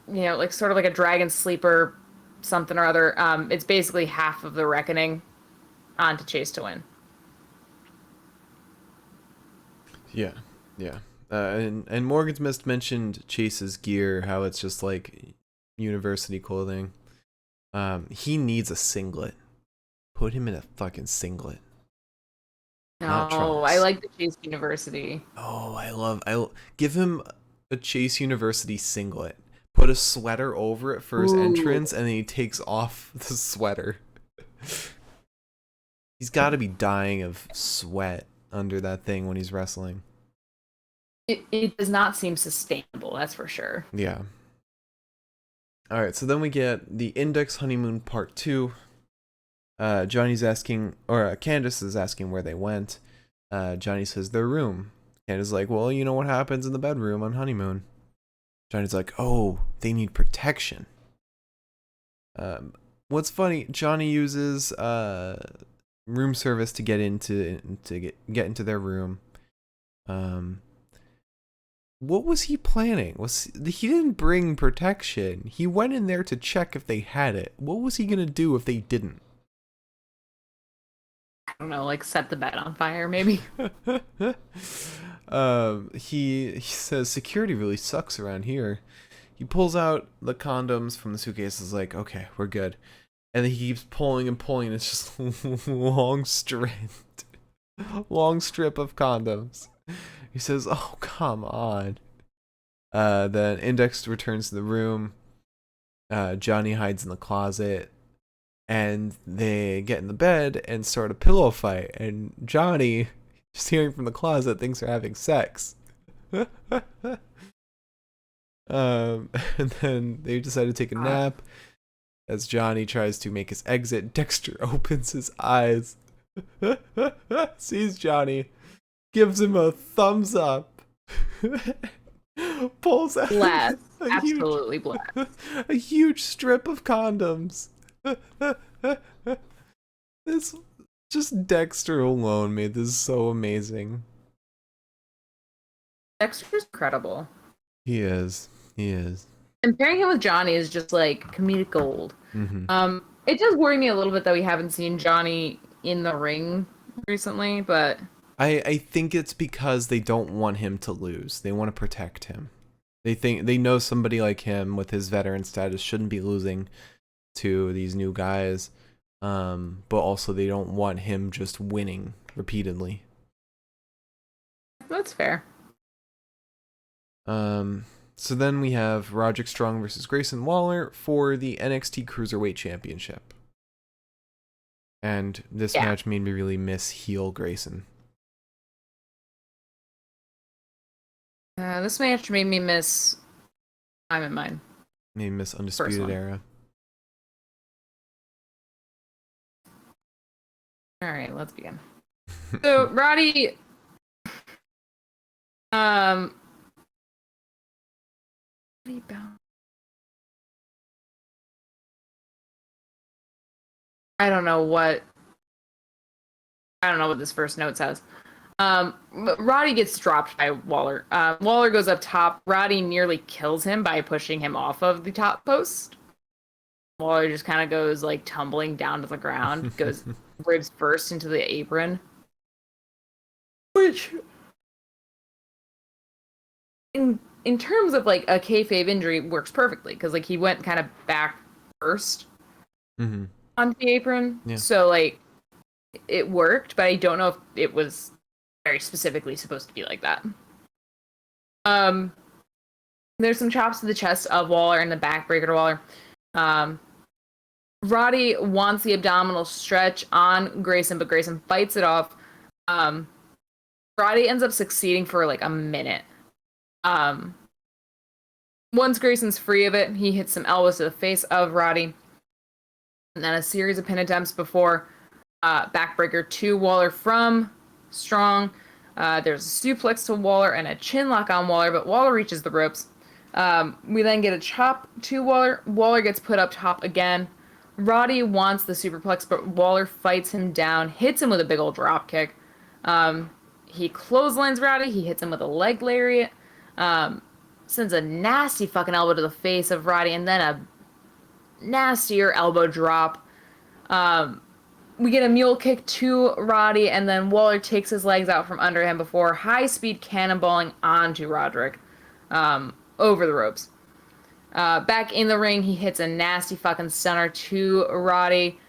like sort of like a dragon sleeper, something or other. It's basically half of the reckoning onto Chase to win.
Yeah. And Morgan's Mist mentioned Chase's gear, how it's just like university clothing. He needs a singlet. Put him in a fucking singlet.
No, I like the Chase University.
Oh, I give him a Chase University singlet. Put a sweater over it for his entrance, and then he takes off the sweater. He's got to be dying of sweat under that thing when he's wrestling.
It does not seem sustainable, that's for sure.
Yeah. All right, so then we get the Index Honeymoon Part 2. Johnny's asking, or Candace is asking where they went. Johnny says their room. Candace's like, well, you know what happens in the bedroom on honeymoon. Johnny's like, oh, they need protection. What's funny, Johnny uses room service to get into their room. What was he planning? He didn't bring protection. He went in there to check if they had it. What was he gonna do if they didn't?
I don't know, like set the bed on fire, maybe.
He says security really sucks around here. He pulls out the condoms from the suitcase. Is like, okay, we're good. And then he keeps pulling and pulling. It's just long strip of condoms. He says, oh, come on. Then Index returns to the room. Johnny hides in the closet. And they get in the bed and start a pillow fight. And Johnny, just hearing from the closet, thinks they're having sex. And then they decide to take a nap. As Johnny tries to make his exit, Dexter opens his eyes, sees Johnny, gives him a thumbs up, pulls out
absolutely blast.
A huge strip of condoms. This, just Dexter alone made this so amazing.
Dexter's incredible.
He is.
And pairing him with Johnny is just like comedic gold.
Mm-hmm.
It does worry me a little bit that we haven't seen Johnny in the ring recently, but
I think it's because they don't want him to lose. They want to protect him. They know somebody like him with his veteran status shouldn't be losing to these new guys. But also they don't want him just winning repeatedly.
that's fair.
So then we have Roderick Strong versus Grayson Waller for the NXT Cruiserweight Championship. And this match made me really miss heel Grayson.
This match made me miss I'm in Mine.
Made me miss Undisputed Era.
All right, let's begin. So Roddy, I don't know what this first note says. Roddy gets dropped by Waller. Waller goes up top. Roddy nearly kills him by pushing him off of the top post. Waller just kind of goes like tumbling down to the ground, goes ribs first into the apron. Which, in terms of like a kayfabe injury, works perfectly because like he went kind of back first on the apron, so like it worked. But I don't know if it was very specifically supposed to be like that. There's some chops to the chest of Waller and the backbreaker to Waller. Roddy wants the abdominal stretch on Grayson, but Grayson fights it off. Roddy ends up succeeding for like a minute. Once Grayson's free of it, he hits some elbows to the face of Roddy. And then a series of pin attempts before backbreaker to Waller from Strong. There's a suplex to Waller and a chin lock on Waller, but Waller reaches the ropes. We then get a chop to Waller. Waller gets put up top again. Roddy wants the superplex, but Waller fights him down, hits him with a big old drop kick. He clotheslines Roddy. He hits him with a leg lariat. Sends a nasty fucking elbow to the face of Roddy, and then a nastier elbow drop. We get a mule kick to Roddy, and then Waller takes his legs out from under him before high-speed cannonballing onto Roderick over the ropes. Back in the ring, he hits a nasty fucking stunner to Roddy.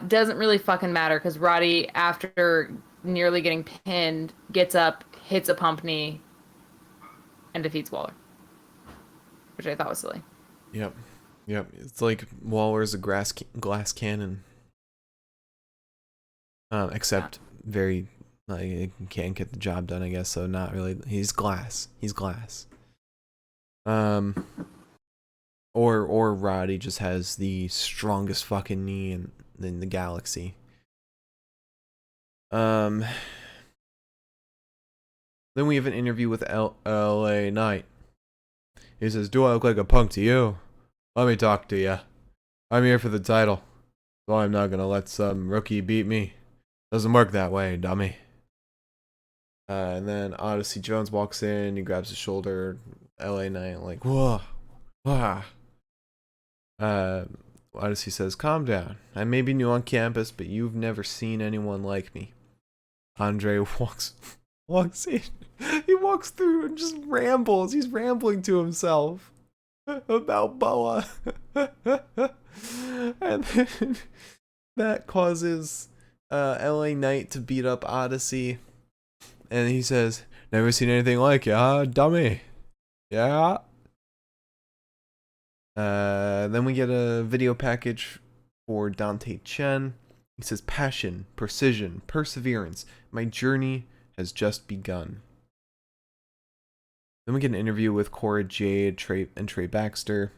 Doesn't really fucking matter because Roddy, after nearly getting pinned, gets up, hits a pump knee, and defeats Waller. Which I thought was silly.
Yep. It's like Waller's a glass cannon. Except very, like, he can't get the job done, I guess, so not really. He's glass. Or Roddy just has the strongest fucking knee in the galaxy. Then we have an interview with LA Knight. He says, "Do I look like a punk to you? Let me talk to you. I'm here for the title, so I'm not gonna let some rookie beat me. Doesn't work that way, dummy." And then Odyssey Jones walks in. He grabs his shoulder. LA Knight like, whoa. Odyssey says, "Calm down. I may be new on campus, but you've never seen anyone like me." Andre walks in. He walks through and just rambles. He's rambling to himself about Boa. And then that causes LA Knight to beat up Odyssey. And he says, "Never seen anything like you, huh, dummy?" Yeah. Then we get a video package for Dante Chen. He says, "Passion, precision, perseverance. My journey has just begun." Then we get an interview with Cora Jade, Trey Baxter.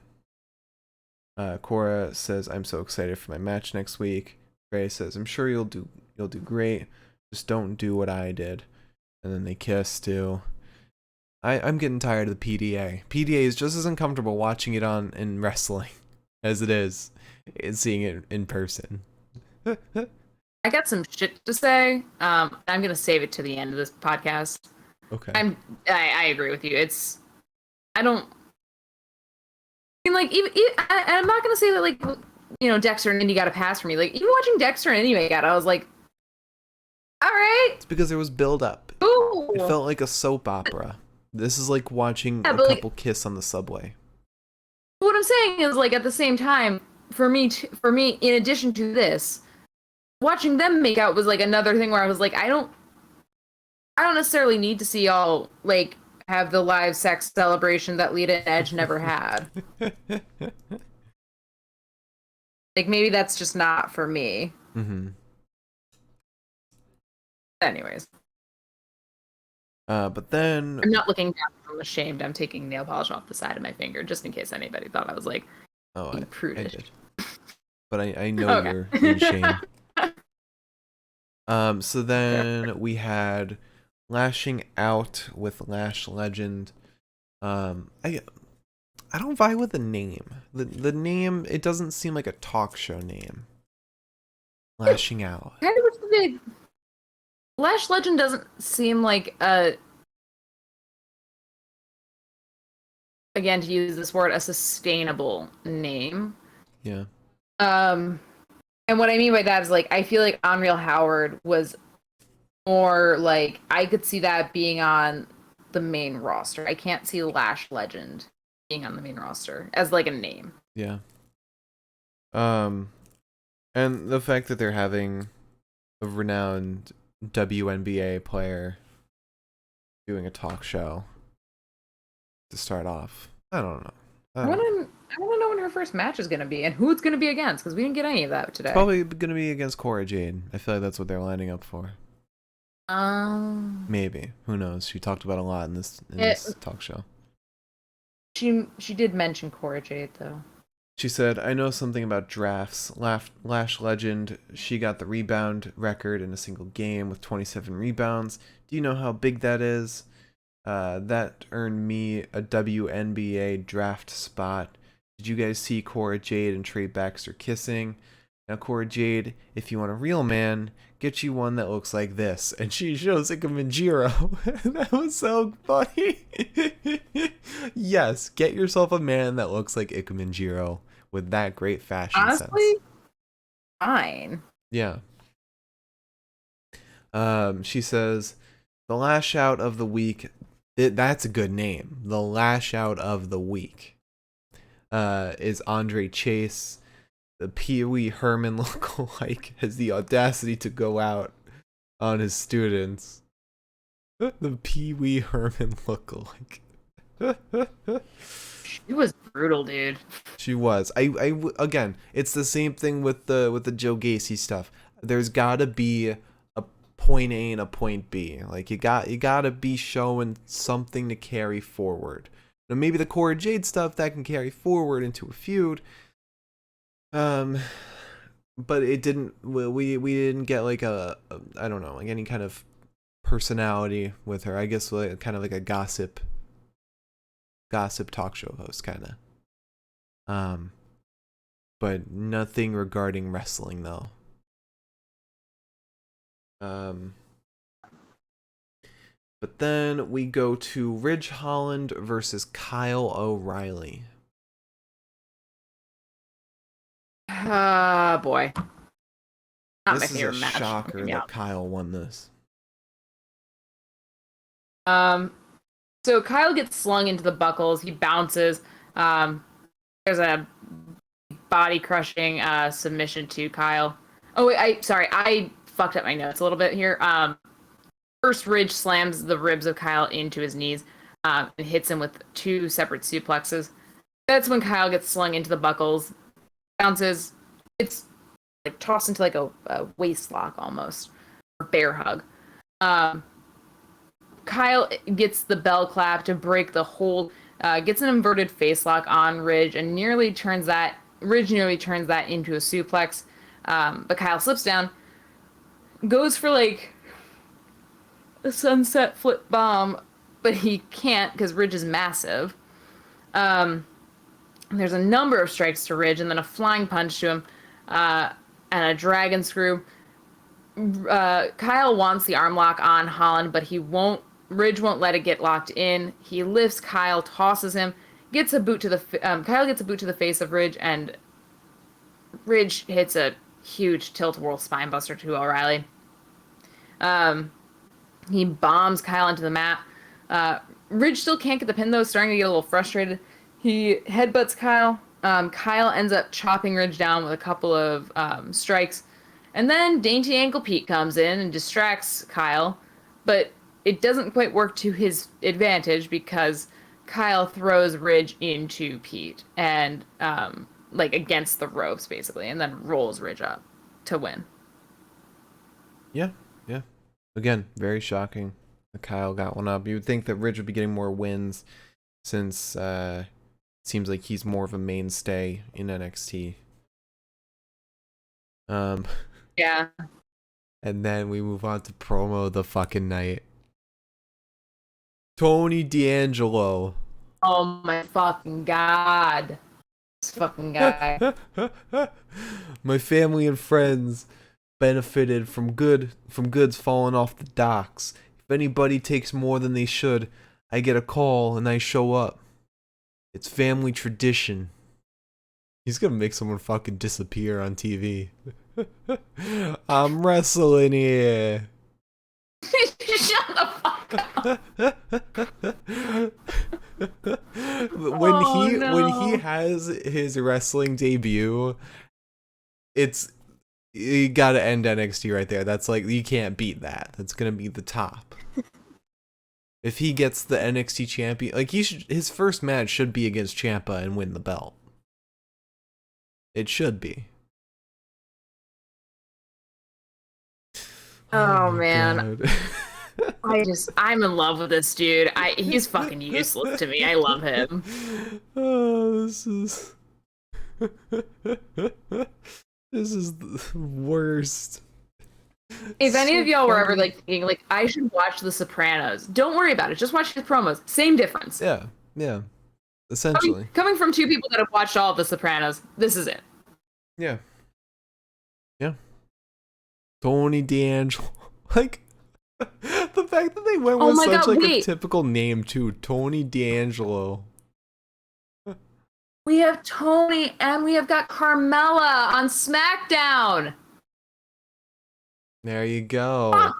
Cora says, "I'm so excited for my match next week." Trey says, "I'm sure you'll do great. Just don't do what I did." And then they kiss too. I'm getting tired of the PDA. PDA is just as uncomfortable watching it in wrestling as it is in seeing it in person.
I got some shit to say. I'm gonna save it to the end of this podcast.
Okay.
I agree with you. I don't. I mean, like even I'm not gonna say that like Dexter and Indy got a pass for me. Like even watching Dexter and Indy make out, I was like, all right.
It's because there was build up.
Ooh.
It felt like a soap opera. This is like watching a couple kiss on the subway.
What I'm saying is, like, at the same time, for me, in addition to this, watching them make out was like another thing where I was like, I don't I don't necessarily need to see y'all like have the live sex celebration that Lita and Edge never had. Like maybe that's just not for me.
Mm-hmm.
Anyways,
But then
I'm not looking down. I'm ashamed. I'm taking nail polish off the side of my finger just in case anybody thought I was like being
I
prudish.
did. But I know you're in shame. So then we had Lashing Out with Lash Legend. I don't vibe with the name. The name, it doesn't seem like a talk show name. Lashing Out.
Kind of big. Lash Legend doesn't seem like a, again, to use this word, a sustainable name.
Yeah.
And what I mean by that is like I feel like Unreal Howard was more like I could see that being on the main roster. I can't see Lash Legend being on the main roster as like a name.
Yeah. And the fact that they're having a renowned WNBA player doing a talk show to start off. I don't know.
I want to know when her first match is going to be and who it's going to be against because we didn't get any of that today.
It's probably going to be against Cora Jade. I feel like that's what they're lining up for. Maybe. Who knows? She talked about a lot in this talk show.
She did mention Cora Jade though.
She said, I know something about drafts. Lash Legend, she got the rebound record in a single game with 27 rebounds. Do you know how big that is? That earned me a WNBA draft spot. Did you guys see Cora Jade and Trey Baxter kissing? Now, Cora Jade, if you want a real man, get you one that looks like this. And she shows Ikamanjiro. That was so funny. Yes, get yourself a man that looks like Ikamanjiro with that great fashion
Honestly,
sense.
Fine.
Yeah. She says, the lash out of the week. That's a good name. The lash out of the week is Andre Chase. The Pee Wee Herman lookalike has the audacity to go out on his students. The Pee Wee Herman lookalike.
She was brutal, dude.
She was. Again, it's the same thing with the Joe Gacy stuff. There's gotta be a point A and a point B. Like you gotta be showing something to carry forward. Now maybe the Cora Jade stuff that can carry forward into a feud. But it didn't. We didn't get like a I don't know, like any kind of personality with her. I guess like, kind of like a gossip talk show host kind of. But nothing regarding wrestling though. But then we go to Ridge Holland versus Kyle O'Reilly.
Boy. Not
This
my
is
favorite
a
match.
shocker that Kyle won this.
So Kyle gets slung into the buckles. He bounces. There's a body crushing submission to Kyle. Oh wait, I fucked up my notes a little bit here. First, Ridge slams the ribs of Kyle into his knees and hits him with two separate suplexes. That's when Kyle gets slung into the buckles. Bounces. It's like tossed into like a waist lock almost, or bear hug. Kyle gets the bell clap to break the hold, gets an inverted face lock on Ridge, and Ridge nearly turns that into a suplex. But Kyle slips down, goes for like a sunset flip bomb, but he can't because Ridge is massive. There's a number of strikes to Ridge, and then a flying punch to him, and a dragon screw. Kyle wants the arm lock on Holland, but Ridge won't let it get locked in. He lifts Kyle, tosses him, gets a boot to the Kyle gets a boot to the face of Ridge, and Ridge hits a huge tilt-a-whirl spinebuster to O'Reilly. He bombs Kyle into the mat. Ridge still can't get the pin though, starting to get a little frustrated. He headbutts Kyle. Kyle ends up chopping Ridge down with a couple of strikes. And then Dainty Ankle Pete comes in and distracts Kyle. But it doesn't quite work to his advantage because Kyle throws Ridge into Pete and like against the ropes basically, and then rolls Ridge up to win.
Yeah. Again, very shocking that Kyle got one up. You would think that Ridge would be getting more wins since it seems like he's more of a mainstay in NXT.
Yeah.
And then we move on to promo of the fucking night. Tony D'Angelo.
Oh my fucking god. This fucking guy.
My family and friends benefited from goods falling off the docks. If anybody takes more than they should, I get a call and I show up. It's family tradition. He's gonna make someone fucking disappear on TV. I'm wrestling here.
Shut the fuck up.
When he has his wrestling debut, you gotta end NXT right there. That's like, you can't beat that. That's gonna be the top. If he gets the NXT champion, like his first match should be against Ciampa and win the belt. It should be.
Oh man. I'm in love with this dude. He's fucking useless to me. I love him.
Oh, this is the worst.
If any of y'all were ever like thinking like I should watch The Sopranos, don't worry about it. Just watch his promos. Same difference.
Yeah. Essentially.
Coming from two people that have watched all of The Sopranos, this is it.
Yeah. Tony D'Angelo. Like, the fact that they went with such a typical name too. Tony D'Angelo.
We have Tony and we have got Carmella on SmackDown.
There you go.
Fuck.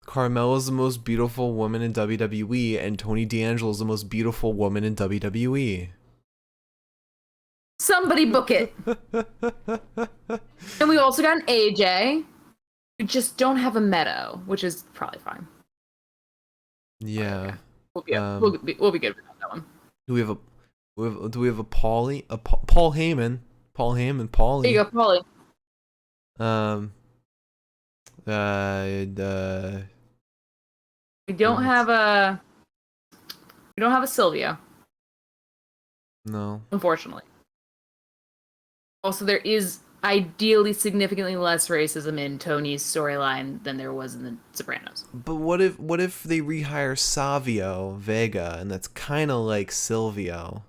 Carmella's the most beautiful woman in WWE, and Tony D'Angelo's the most beautiful woman in WWE.
Somebody book it. And we also got an AJ. We just don't have a Meadow, which is probably fine.
Yeah.
We'll be good without that one.
Do we have a Paul Heyman? Paul Heyman, Paulie.
There you go, Paulie. We don't have a Silvio.
No.
Unfortunately. Also, there is ideally significantly less racism in Tony's storyline than there was in The Sopranos.
But what if they rehire Savio Vega, and that's kind of like Silvio?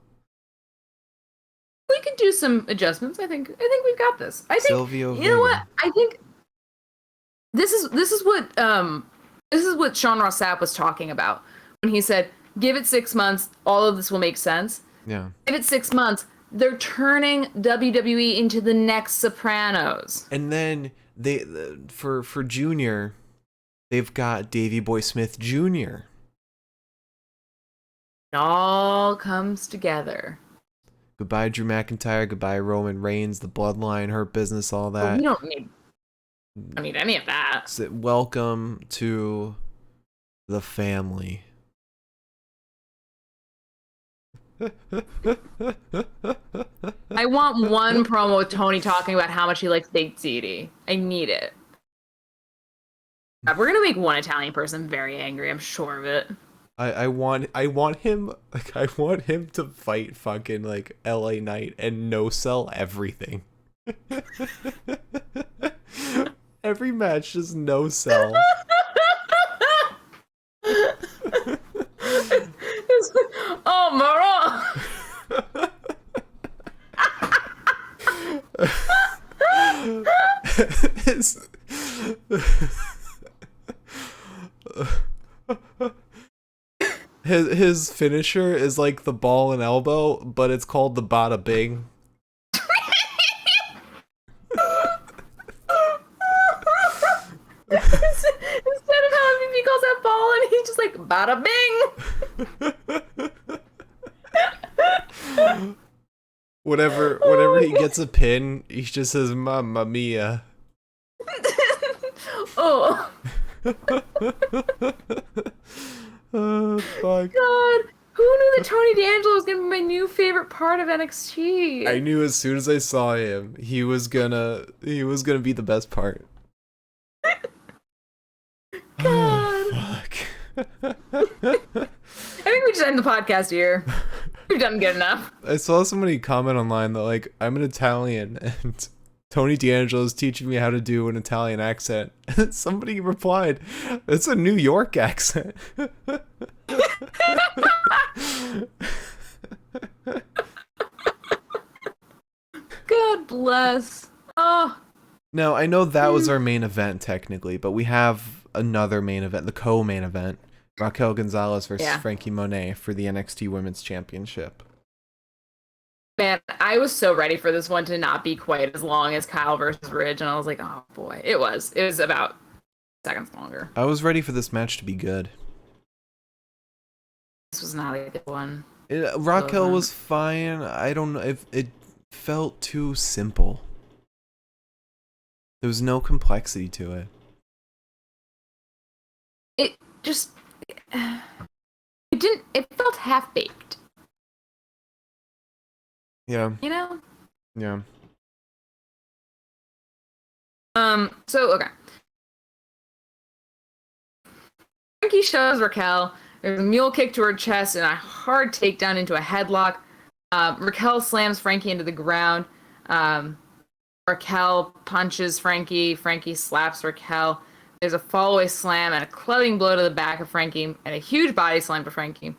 We could do some adjustments. I think we've got this. I think
Silvio Vega.
You know what? I think this is what Sean Ross Sapp was talking about when he said, "Give it 6 months, all of this will make sense."
Yeah.
Give it 6 months. They're turning WWE into the next Sopranos.
And then for Junior, they've got Davey Boy Smith Jr.
It all comes together.
Goodbye Drew McIntyre, goodbye Roman Reigns, the Bloodline, Hurt Business, all that.
Well, we don't need any of that.
So, welcome to the family.
I want one promo with Tony talking about how much he likes baked ziti. I need it. We're gonna make one Italian person very angry. I'm sure of it.
I want him to fight fucking like LA Knight and no sell everything. Every match just no sell.
Oh, Maron!
His finisher is like the ball and elbow, but it's called the bada bing.
Instead of how he calls that ball and he's just like bada bing.
Whenever he gets a pin, he just says "Mamma mia."
Oh.
Oh, fuck.
God, who knew that Tony D'Angelo was gonna be my new favorite part of NXT?
I knew as soon as I saw him, he was gonna be the best part. Oh,
God.
fuck.
I think we just end the podcast here. We've done good enough.
I saw somebody comment online that, like, I'm an Italian and Tony D'Angelo is teaching me how to do an Italian accent. Somebody replied, it's a New York accent.
God bless. Oh.
Now, I know that was our main event technically, but we have another main event, the co-main event. Raquel Gonzalez versus Frankie Monet for the NXT Women's Championship.
Man, I was so ready for this one to not be quite as long as Kyle versus Ridge, and I was like, oh boy. It was about seconds longer.
I was ready for this match to be good.
This was not a good one.
Raquel was fine. I don't know if it felt too simple. There was no complexity to it.
It just... It felt half-baked.
Yeah.
You know?
Yeah.
So, okay. Frankie shows Raquel. There's a mule kick to her chest and a hard takedown into a headlock. Raquel slams Frankie into the ground. Raquel punches Frankie. Frankie slaps Raquel. There's a fallaway slam and a clubbing blow to the back of Frankie and a huge body slam to Frankie.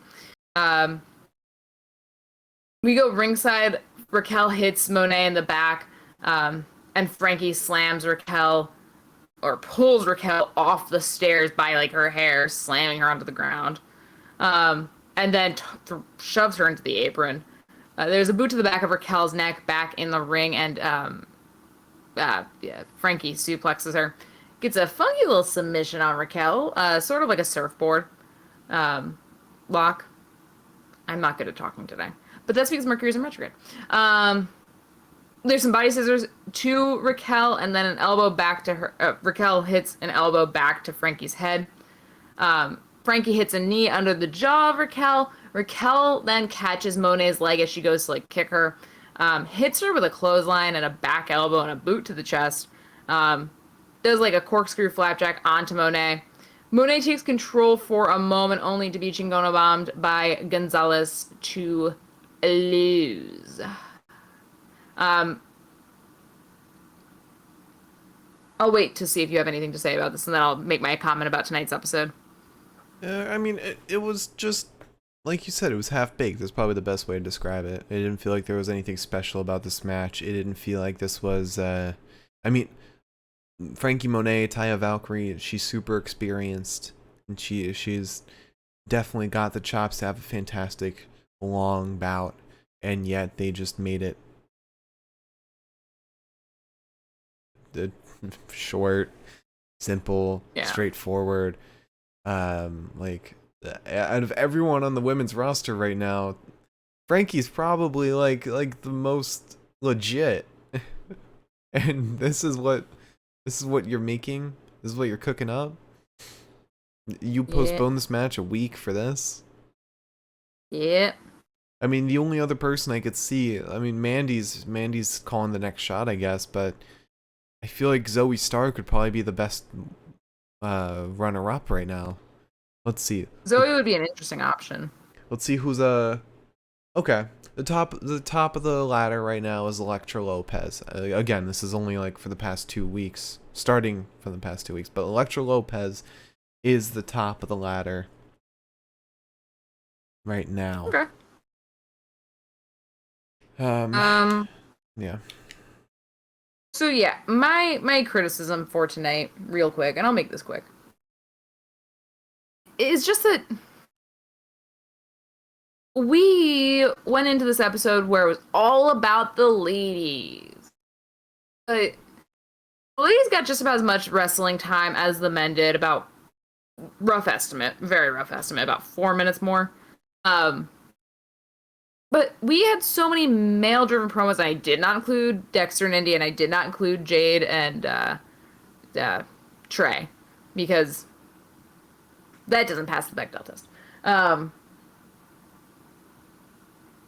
We go ringside. Raquel hits Monet in the back, and Frankie slams Raquel, or pulls Raquel off the stairs by like her hair, slamming her onto the ground, and then shoves her into the apron. There's a boot to the back of Raquel's neck, back in the ring, and Frankie suplexes her. Gets a funky little submission on Raquel, sort of like a surfboard lock. I'm not good at talking today. But that's because Mercury's in retrograde. There's some body scissors to Raquel, and then an elbow back to her. Raquel hits an elbow back to Frankie's head. Frankie hits a knee under the jaw of Raquel. Raquel then catches Monet's leg as she goes to like kick her. Hits her with a clothesline and a back elbow and a boot to the chest. Does like a corkscrew flapjack onto Monet. Monet takes control for a moment, only to be chingono bombed by Gonzalez to lose. I'll wait to see if you have anything to say about this, and then I'll make my comment about tonight's episode.
I mean, it was just, like you said, it was half-baked. That's probably the best way to describe it. It didn't feel like there was anything special about this match. It didn't feel like this was, I mean, Frankie Monet, Taya Valkyrie, she's super experienced, and she's definitely got the chops to have a fantastic long bout, and yet they just made it short, simple, straightforward. Like, out of everyone on the women's roster right now, Frankie's probably like the most legit. And this is what you're making? This is what you're cooking up? You postpone this match a week for this?
Yeah.
I mean, the only other person I could see, I mean, Mandy's calling the next shot, I guess, but I feel like Zoe Starr could probably be the best runner-up right now. Let's see.
Zoe would be an interesting option.
Let's see who's okay. The top of the ladder right now is Elektra Lopez. Again, this is only like for the past 2 weeks, starting from the past 2 weeks, but Elektra Lopez is the top of the ladder right now.
Okay.
Yeah.
So yeah, my criticism for tonight, real quick, and I'll make this quick, is just that we went into this episode where it was all about the ladies. But the ladies got just about as much wrestling time as the men did, about very rough estimate, about 4 minutes more. But we had so many male-driven promos. I did not include Dexter and Indy, and I did not include Jade and Trey, because that doesn't pass the Bechdel test.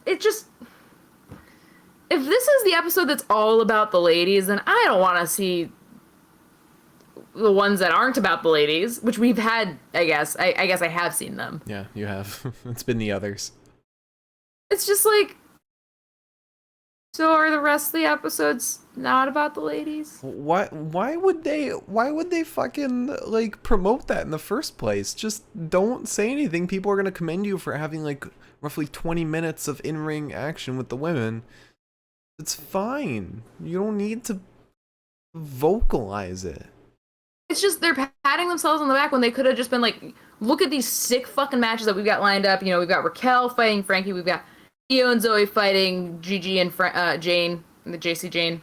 It just, if this is the episode that's all about the ladies, then I don't want to see the ones that aren't about the ladies, which we've had, I guess. I guess I have seen them.
Yeah, you have. It's been the others.
It's just like, so are the rest of the episodes not about the ladies?
Why would they fucking like promote that in the first place? Just don't say anything. People are gonna commend you for having like roughly 20 minutes of in-ring action with the women. It's fine. You don't need to vocalize it.
It's just they're patting themselves on the back when they could have just been like, look at these sick fucking matches that we've got lined up. You know, we've got Raquel fighting Frankie, we've got Io and Zoe fighting Gigi and Jane, the JC Jane.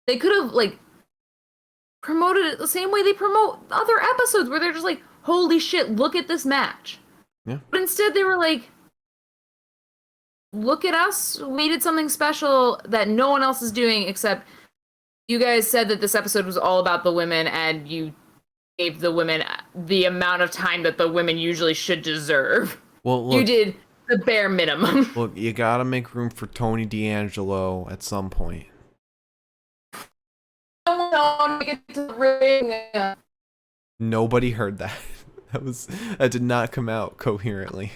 They could have like promoted it the same way they promote other episodes where they're just like, holy shit, look at this match.
Yeah.
But instead they were like, look at us, we did something special that no one else is doing except you guys said that this episode was all about the women and you gave the women the amount of time that the women usually should deserve.
Well, look,
you did the bare minimum.
Look, you gotta make room for Tony D'Angelo at some point. Nobody heard that. That did not come out coherently.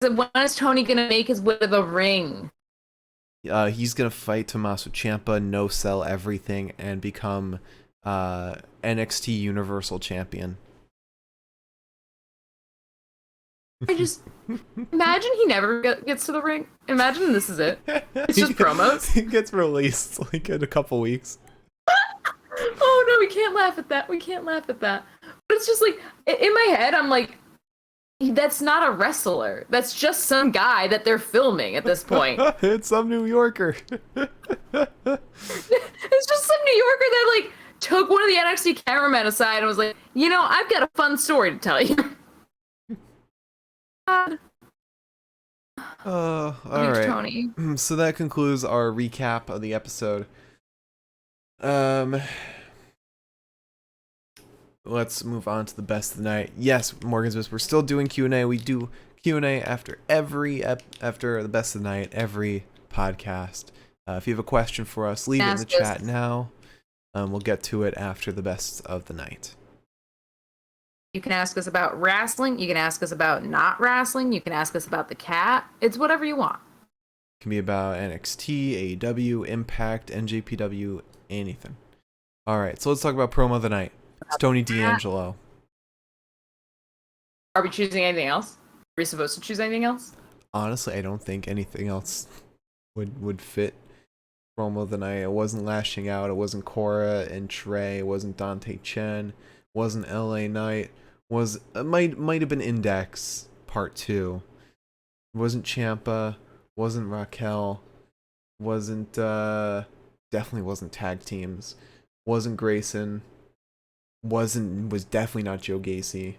When is Tony gonna make his way to the ring?
He's gonna fight Tommaso Ciampa, no sell everything, and become NXT Universal Champion.
I just imagine he never gets to the ring. Imagine this is it. It's just promos.
He gets released like in a couple weeks.
Oh no, we can't laugh at that. We can't laugh at that. But it's just like in my head, I'm like, that's not a wrestler. That's just some guy that they're filming at this point.
It's some New Yorker.
It's just some New Yorker that like took one of the NXT cameramen aside and was like, you know, I've got a fun story to tell you.
All right.
Tony.
So that concludes our recap of the episode. Let's move on to the best of the night. Yes, Morgan's Whisper, we're still doing Q&A. We do Q&A after after the best of the night, every podcast. If you have a question for us, leave it in the chat now. We'll get to it after the best of the night.
You can ask us about wrestling. You can ask us about not wrestling. You can ask us about the cat. It's whatever you want.
It can be about NXT, AEW, Impact, NJPW, anything. All right, so let's talk about promo of the night. It's Tony D'Angelo.
Are we choosing anything else? Are we supposed to choose anything else?
Honestly, I don't think anything else would fit promo of the night. It wasn't Lashing Out. It wasn't Cora and Trey. It wasn't Dante Chen. It wasn't LA Knight. It might have been Index Part 2. It wasn't Ciampa. Wasn't Raquel. Wasn't definitely wasn't tag teams. Wasn't Grayson. Was definitely not Joe Gacy.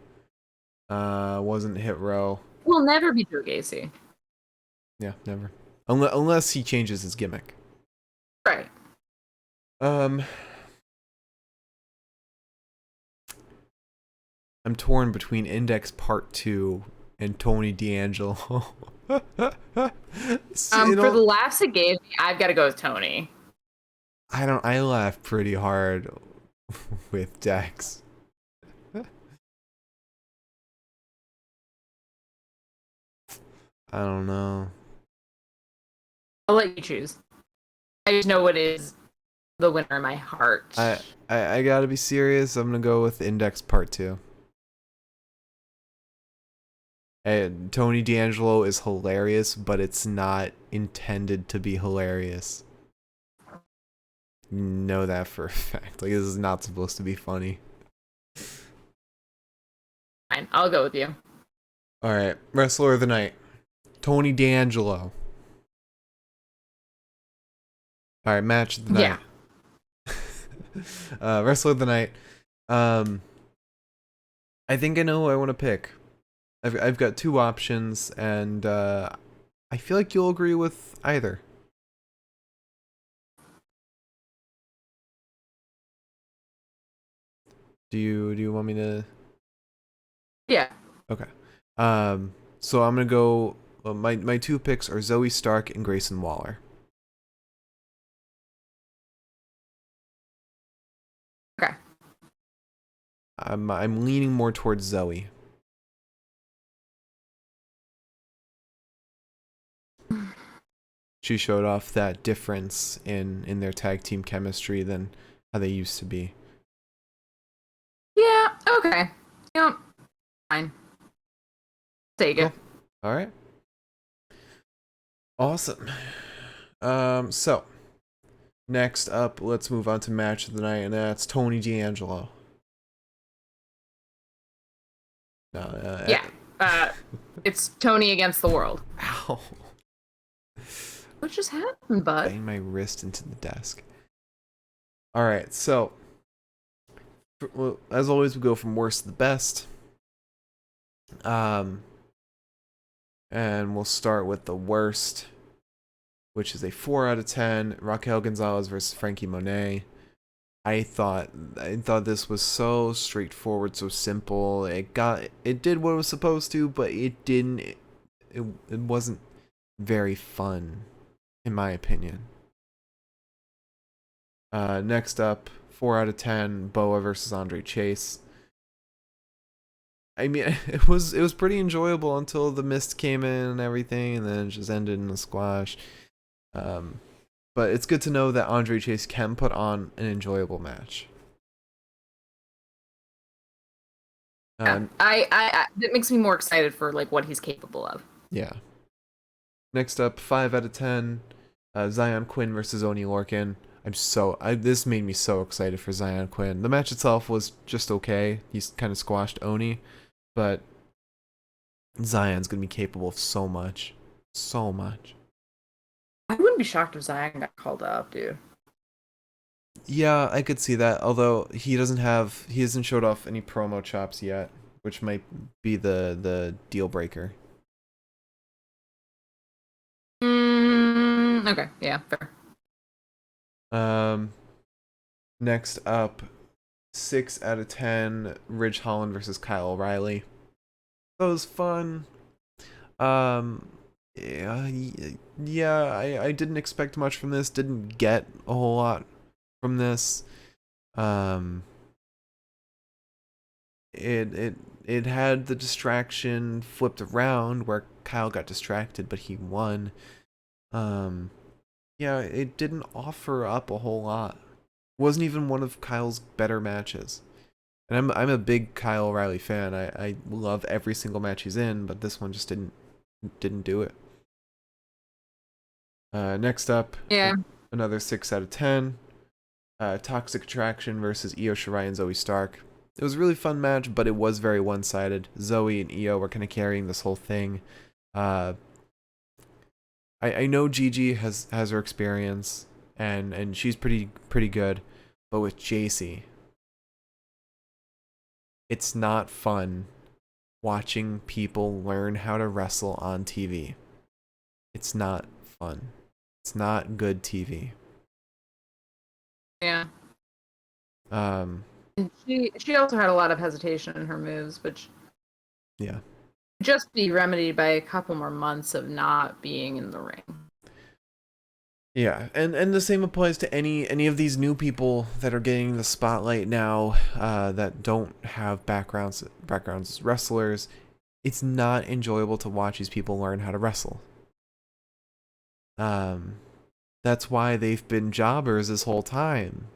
Wasn't Hit Row.
We'll never be Joe Gacy.
Yeah, never. Unless he changes his gimmick.
Right.
I'm torn between Index Part 2 and Tony D'Angelo.
For the laughs it gave me, I've got to go with Tony.
I laughed pretty hard with Dex. I don't know.
I'll let you choose. I just know what is the winner in my heart.
I gotta be serious. I'm gonna go with Index Part 2. And Tony D'Angelo is hilarious, but it's not intended to be hilarious. You know that for a fact. Like, this is not supposed to be funny.
Fine, I'll go with you.
Alright, Wrestler of the Night. Tony D'Angelo. Alright, Match of the Night. Yeah. Wrestler of the Night. I think I know who I want to pick. I've got two options, and I feel like you'll agree with either. Do you want me to
Yeah.
Okay. So I'm gonna go. My two picks are Zoe Stark and Grayson Waller.
Okay.
I'm leaning more towards Zoe. She showed off that difference in their tag team chemistry than how they used to be.
Yeah. Okay. Yep. Fine. Take it.
Cool. All right. Awesome. So next up, let's move on to match of the night, and that's Tony D'Angelo.
Yeah. It's Tony against the world.
Ow.
What just happened, bud?
Bang my wrist into the desk. All right, so well, as always, we go from worst to the best. And we'll start with the worst, which is a 4 out of 10. Raquel Gonzalez versus Frankie Monet. I thought this was so straightforward, so simple. It did what it was supposed to, but it didn't. It wasn't very fun, in my opinion. Next up, 4 out of 10. Boa versus Andre Chase. I mean, it was pretty enjoyable until the mist came in and everything, and then it just ended in a squash. But it's good to know that Andre Chase can put on an enjoyable match.
I that makes me more excited for like what he's capable of.
Yeah. Next up, 5 out of 10. Zion Quinn versus Oni Orkin. This made me so excited for Zion Quinn. The match itself was just okay. He's kind of squashed Oni, but Zion's gonna be capable of so much, so much.
I wouldn't be shocked if Zion got called up, dude.
Yeah, I could see that. Although he hasn't showed off any promo chops yet, which might be the deal breaker.
Okay, yeah, fair.
Next up, 6 out of 10. Ridge Holland versus Kyle O'Reilly. That was fun. Yeah, I didn't expect much from this. Didn't get a whole lot from this. It had the distraction flipped around where Kyle got distracted, but he won. Yeah, it didn't offer up a whole lot. Wasn't even one of Kyle's better matches. And I'm a big Kyle O'Reilly fan. I love every single match he's in, but this one just didn't do it. Next up,
Yeah.
another 6 out of 10. Toxic Attraction versus Eoshirai and Zoe Stark. It was a really fun match, but it was very one-sided. Zoe and Io were kind of carrying this whole thing. I know Gigi has her experience, and she's pretty good, but with JC, it's not fun watching people learn how to wrestle on TV. It's not fun. It's not good TV.
Yeah.
Um,
And she also had a lot of hesitation in her moves, which
yeah.
just be remedied by a couple more months of not being in the ring.
Yeah, and the same applies to any of these new people that are getting the spotlight now, that don't have backgrounds as wrestlers. It's not enjoyable to watch these people learn how to wrestle. That's why they've been jobbers this whole time,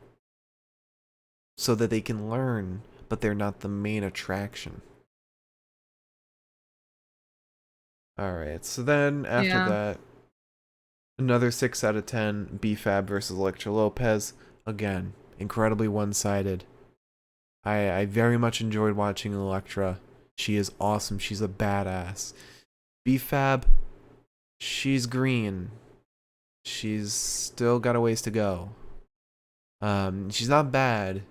so that they can learn, but they're not the main attraction. All right, so then after that, another 6 out of 10. Bfab versus Elektra Lopez. Again, incredibly one-sided. I very much enjoyed watching Elektra. She is awesome. She's a badass. Bfab, she's green. She's still got a ways to go. She's not bad,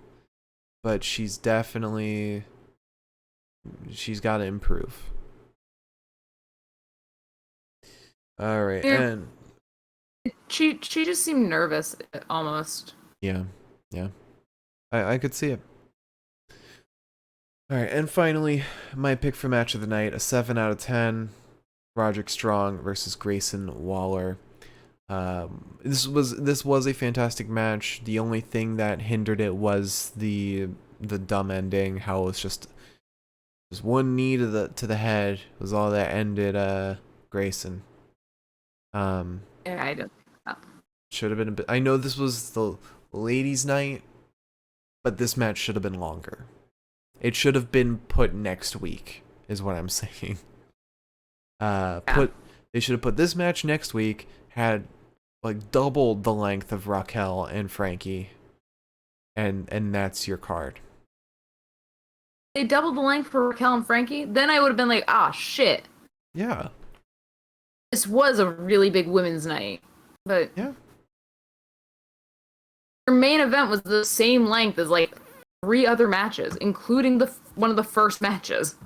but she's got to improve. All right,
Yeah.
and
She just seemed nervous almost.
yeah, I could see it. All right, and finally, my pick for match of the night, a 7 out of 10, Roderick Strong versus Grayson Waller. This was a fantastic match. The only thing that hindered it was the dumb ending. How it was just one knee to the head was all that ended Grayson.
Yeah, I don't.
Should have been a bit. I know this was the ladies' night, but this match should have been longer. It should have been put next week, is what I'm saying. They should have put this match next week. Had like doubled the length of Raquel and Frankie, and that's your card.
They doubled the length for Raquel and Frankie, then I would have been like, ah, shit.
Yeah.
This was a really big women's night. But
yeah,
your main event was the same length as like 3 other matches, including one of the first matches.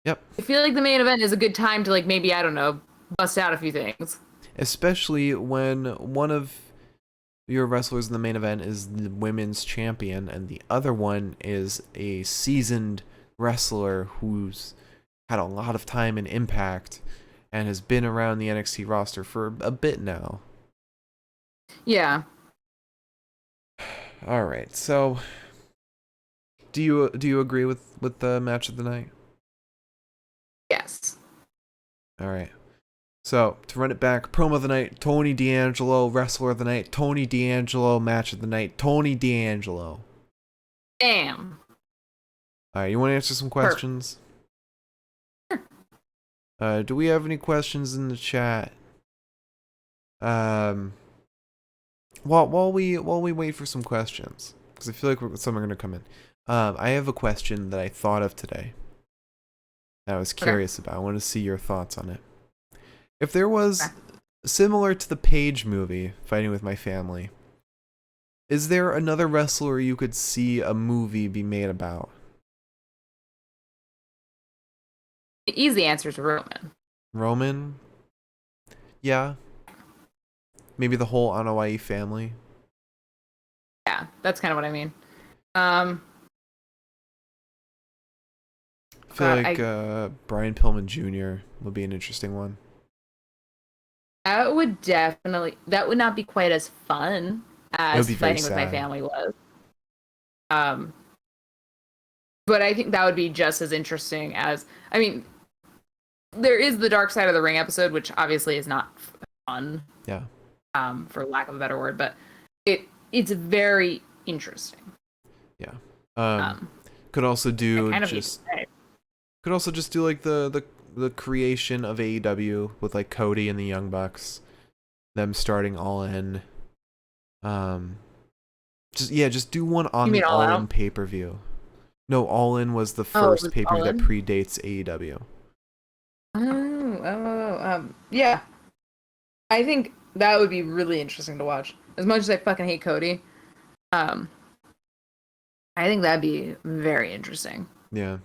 Yep.
I feel like the main event is a good time to like maybe, I don't know, bust out a few things.
Especially when one of your wrestlers in the main event is the women's champion, and the other one is a seasoned wrestler who's had a lot of time and impact and has been around the NXT roster for a bit now.
Yeah.
All right. So, do you agree with the match of the night?
Yes.
All right. So, to run it back, promo of the night, Tony D'Angelo, wrestler of the night, Tony D'Angelo, match of the night, Tony D'Angelo.
Damn.
All right, you want to answer some questions? Sure. Do we have any questions in the chat? While we wait for some questions, because I feel like some are going to come in. I have a question that I thought of today that I was curious about. I want to see your thoughts on it. If there was, similar to the Paige movie, Fighting With My Family, is there another wrestler you could see a movie be made about?
The easy answer is Roman.
Roman? Yeah. Maybe the whole Anoa'i family?
Yeah, that's kind of what I mean.
I feel like Brian Pillman Jr. would be an interesting one.
That would not be quite as fun as Fighting With My Family was. But I think that would be just as interesting as, I mean, there is the Dark Side of the Ring episode, which obviously is not fun.
Yeah.
For lack of a better word, but it's very interesting.
Yeah. Could also do could also just do like the creation of AEW with like Cody and the Young Bucks, them starting All In. Just do one on the All In pay-per-view. No, All In was the first pay-per-view that predates AEW.
Yeah. I think that would be really interesting to watch. As much as I fucking hate Cody, I think that'd be very interesting.
Yeah.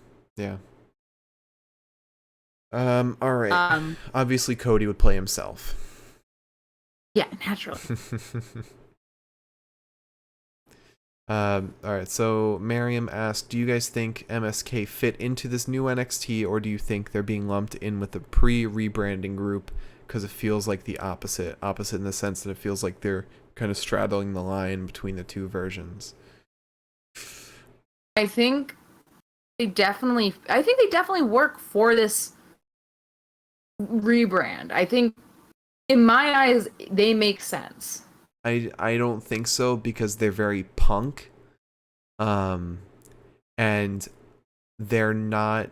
All right. Obviously, Cody would play himself.
Yeah, naturally.
All right. So Miriam asked, "Do you guys think MSK fit into this new NXT, or do you think they're being lumped in with the pre-rebranding group because it feels like the opposite in the sense that it feels like they're kind of straddling the line between the two versions?"
I think they definitely work for this rebrand. I think in my eyes they make sense.
I don't think so, because they're very punk. And they're not,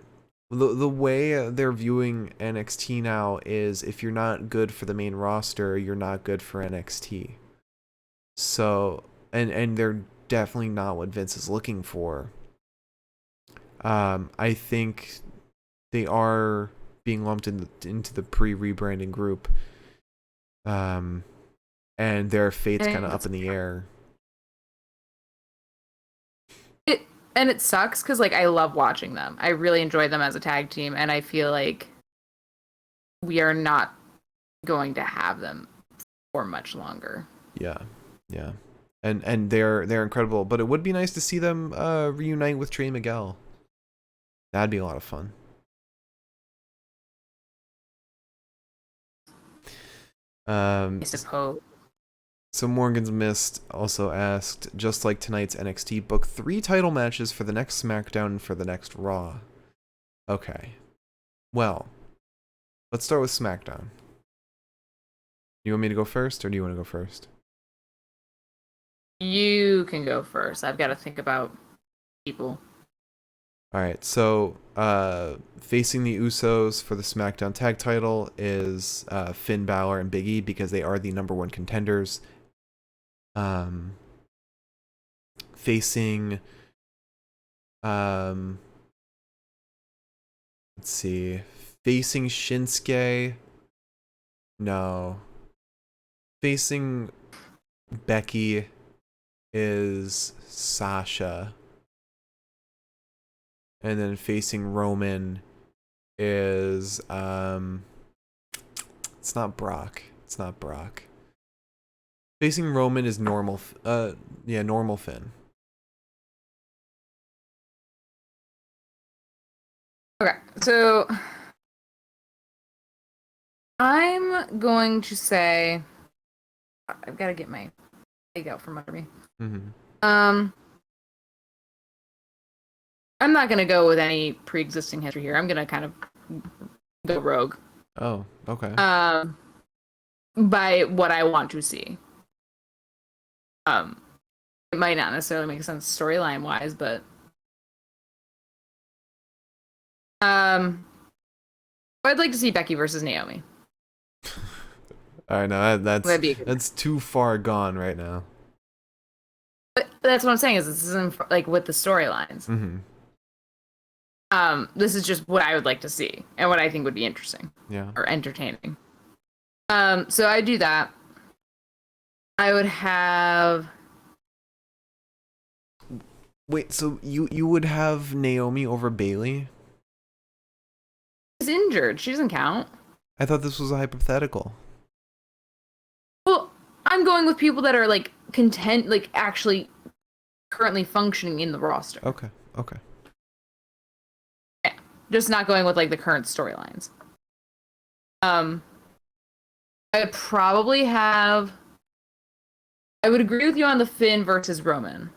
the way they're viewing NXT now is, if you're not good for the main roster, you're not good for NXT. So, and they're definitely not what Vince is looking for. I think they are being lumped into the pre-rebranding group. And their fate's kind of up in the air.
It sucks because like I love watching them. I really enjoy them as a tag team, and I feel like we are not going to have them for much longer.
Yeah. and they're incredible. But it would be nice to see them reunite with Trey Miguel. That'd be a lot of fun.
I suppose.
So Morgan's Mist also asked, just like tonight's NXT, book 3 title matches for the next SmackDown and for the next Raw. Okay. Well, let's start with SmackDown. You want me to go first, or do you want to go first?
You can go first. I've got to think about people.
Alright, so facing the Usos for the SmackDown tag title is Finn Balor and Big E, because they are the #1 contenders. Facing let's see, facing Shinsuke, no, facing Becky is Sasha, and then facing Roman is it's not Brock, facing Roman is normal Finn.
Okay, so I'm going to say I've got to get my leg out from under me.
Mm-hmm.
I'm not gonna go with any pre-existing history here. I'm gonna kind of go rogue.
Oh, okay.
By what I want to see. It might not necessarily make sense storyline wise, but I'd like to see Becky versus Naomi.
I know that's
match.
too far gone right now.
But that's what I'm saying is this isn't like with the storylines.
Mm-hmm.
This is just what I would like to see and what I think would be interesting.
Yeah.
Or entertaining. So I do that. I would have.
Wait, so you would have Naomi over Bayley?
She's injured. She doesn't count.
I thought this was a hypothetical.
Well, I'm going with people that are like content, like actually currently functioning in the roster.
Okay.
Yeah, just not going with like the current storylines. I'd probably have. I would agree with you on the Finn versus Roman.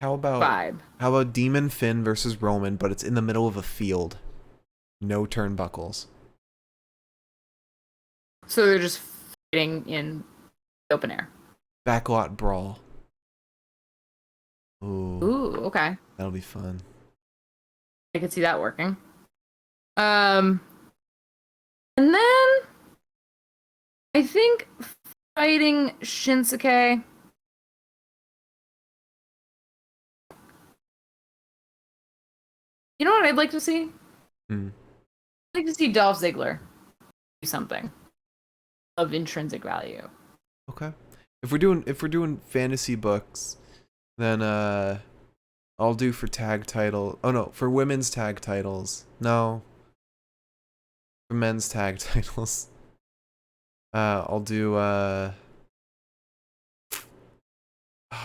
How about Demon Finn versus Roman, but it's in the middle of a field, no turnbuckles.
So they're just fighting in the open air.
Backlot brawl.
Ooh, okay.
That'll be fun.
I could see that working. And then I think fighting Shinsuke. You know what I'd like to see? I'd like to see Dolph Ziggler do something of intrinsic value.
Okay. If we're doing fantasy books, then I'll do for tag title. Oh no, for women's tag titles. No. For men's tag titles. I'll do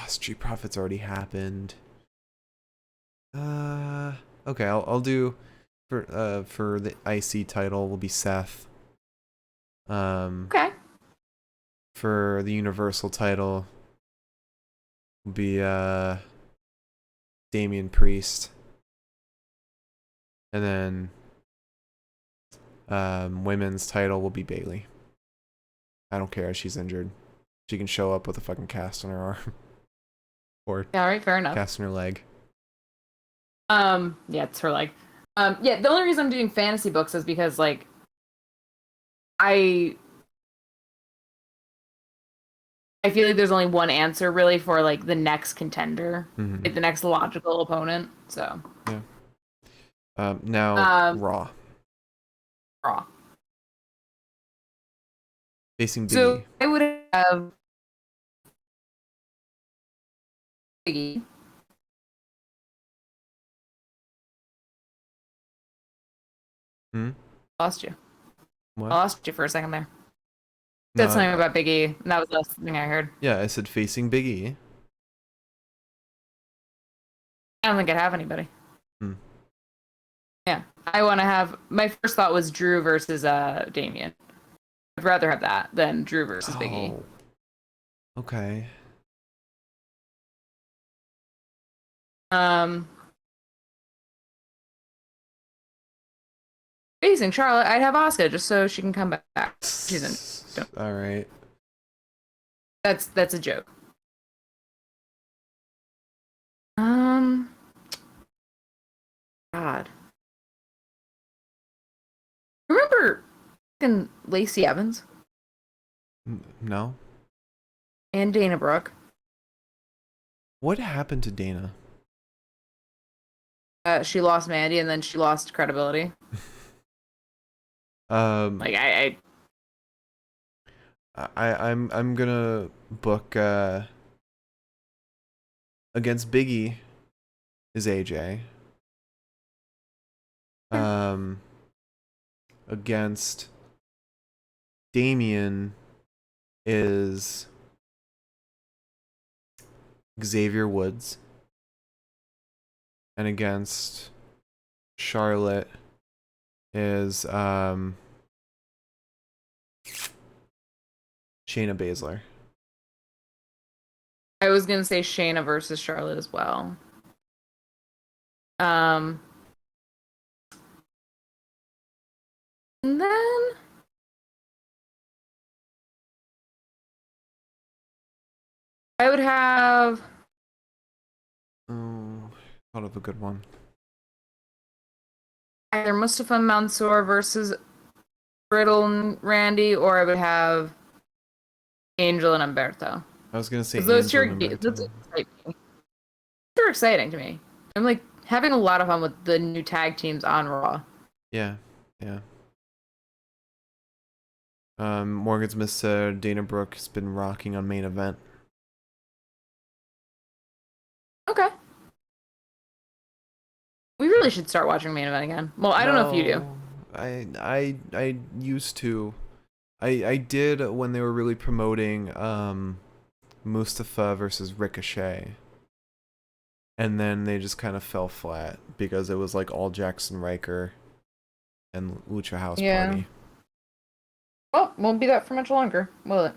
Street Profits already happened. Okay, I'll do for the IC title will be Seth.
Okay.
For the Universal title will be Damian Priest. And then women's title will be Bayley. I don't care if she's injured. She can show up with a fucking cast on her arm. Or
Yeah, all right, fair enough.
cast on her leg.
Yeah, it's her leg. Yeah, the only reason I'm doing fantasy books is because like I feel like there's only one answer really for like the next contender, like the next logical opponent. So
yeah. Now Raw. Facing Big E.
I would have Big E. Lost you.
What?
I lost you for a second there. Said
No,
something about Big E, and that was the last thing I heard.
yeah, I said facing Big E.
I don't think I'd have anybody.
Hmm.
Yeah, I want to have. My first thought was Drew versus Damian. I'd rather have that than Drew versus Big E.
Oh, okay.
Facing Charlotte, I'd have Asuka just so she can come back. She's in.
All right.
That's a joke. Um, God, remember fucking Lacey Evans
No.
and Dana Brooke?
What happened to Dana?
She lost Mandy and then she lost credibility. Like
I'm gonna book against Biggie is AJ. Against Damian is Xavier Woods. And against Charlotte is Shayna Baszler.
I was gonna say Shayna versus Charlotte as well. And then I would have
Oh, thought of a good one.
either Mustafa Mansour versus Riddle and Randy, or I would have Angel and Umberto.
I was gonna say
Those two
Angel
are
and Umberto.
they're exciting to me. I'm like having a lot of fun with the new tag teams on Raw.
Yeah, yeah. Morgan Smith said Dana Brooke has been rocking on main event.
Okay. We really should start watching main event again. Well, I don't know if you do.
I used to. I did when they were really promoting Mustafa versus Ricochet. And then they just kind of fell flat because it was like all Jackson Riker and Lucha House Party.
Well, won't be that for much longer, will it?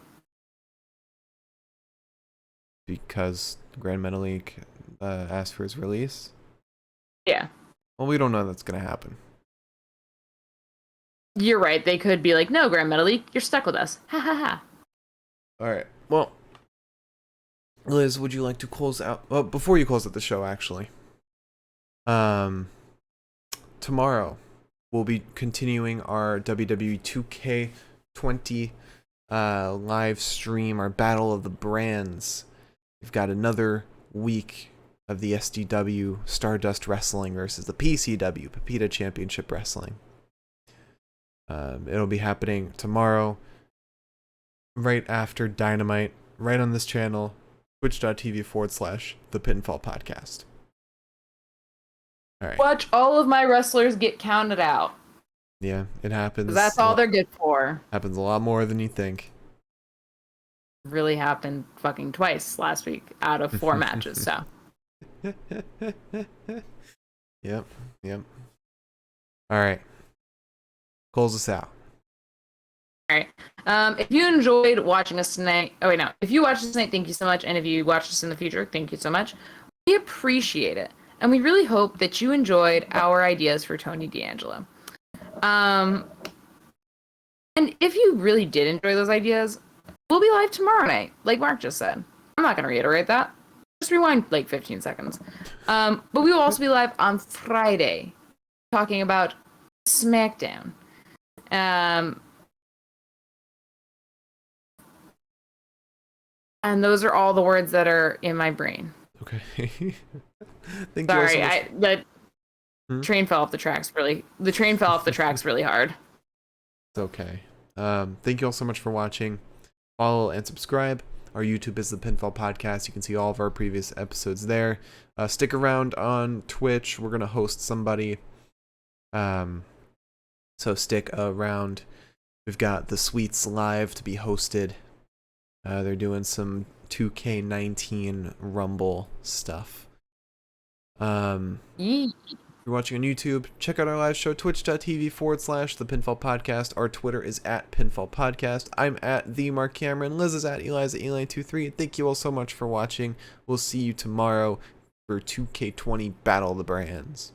Because Grand Metalik asked for his release.
Yeah.
Well, we don't know that's gonna happen.
You're right. They could be like, no, Grand Metalik, you're stuck with us. Ha ha ha.
All right. Well, Liz, would you like to close out? Well, before you close out the show, actually. Tomorrow we'll be continuing our WWE 2K20 live stream, our Battle of the Brands. We've got another week of the SDW Stardust Wrestling versus the PCW Pepita Championship Wrestling. It'll be happening tomorrow, right after Dynamite, right on this channel, twitch.tv/The Pinfall Podcast. All right.
Watch all of my wrestlers get counted out.
Yeah, it happens.
That's all they're good for.
Happens a lot more than you think.
Really happened fucking twice last week out of 4 matches, so.
Yep. All right. Close us out.
All right. If you enjoyed watching us tonight, if you watched us tonight, thank you so much. And if you watch us in the future, thank you so much. We appreciate it. And we really hope that you enjoyed our ideas for Tony D'Angelo. And if you really did enjoy those ideas, we'll be live tomorrow night, like Mark just said. I'm not going to reiterate that. Just rewind like 15 seconds. But we will also be live on Friday talking about SmackDown. And those are all the words that are in my brain.
Okay.
Sorry, the train fell off the tracks really. The train fell off the tracks really hard.
It's okay. Thank you all so much for watching. Follow and subscribe. Our YouTube is the Pinfall Podcast. You can see all of our previous episodes there. Stick around on Twitch. We're gonna host somebody. So stick around. We've got the Sweets Live to be hosted. They're doing some 2K19 Rumble stuff.
Yee.
If you're watching on YouTube, check out our live show, twitch.tv/The Pinfall Podcast. Our Twitter is @Pinfall Podcast. I'm @The Mark Cameron. Liz is @ElizaEline23. Thank you all so much for watching. We'll see you tomorrow for 2K20 Battle of the Brands.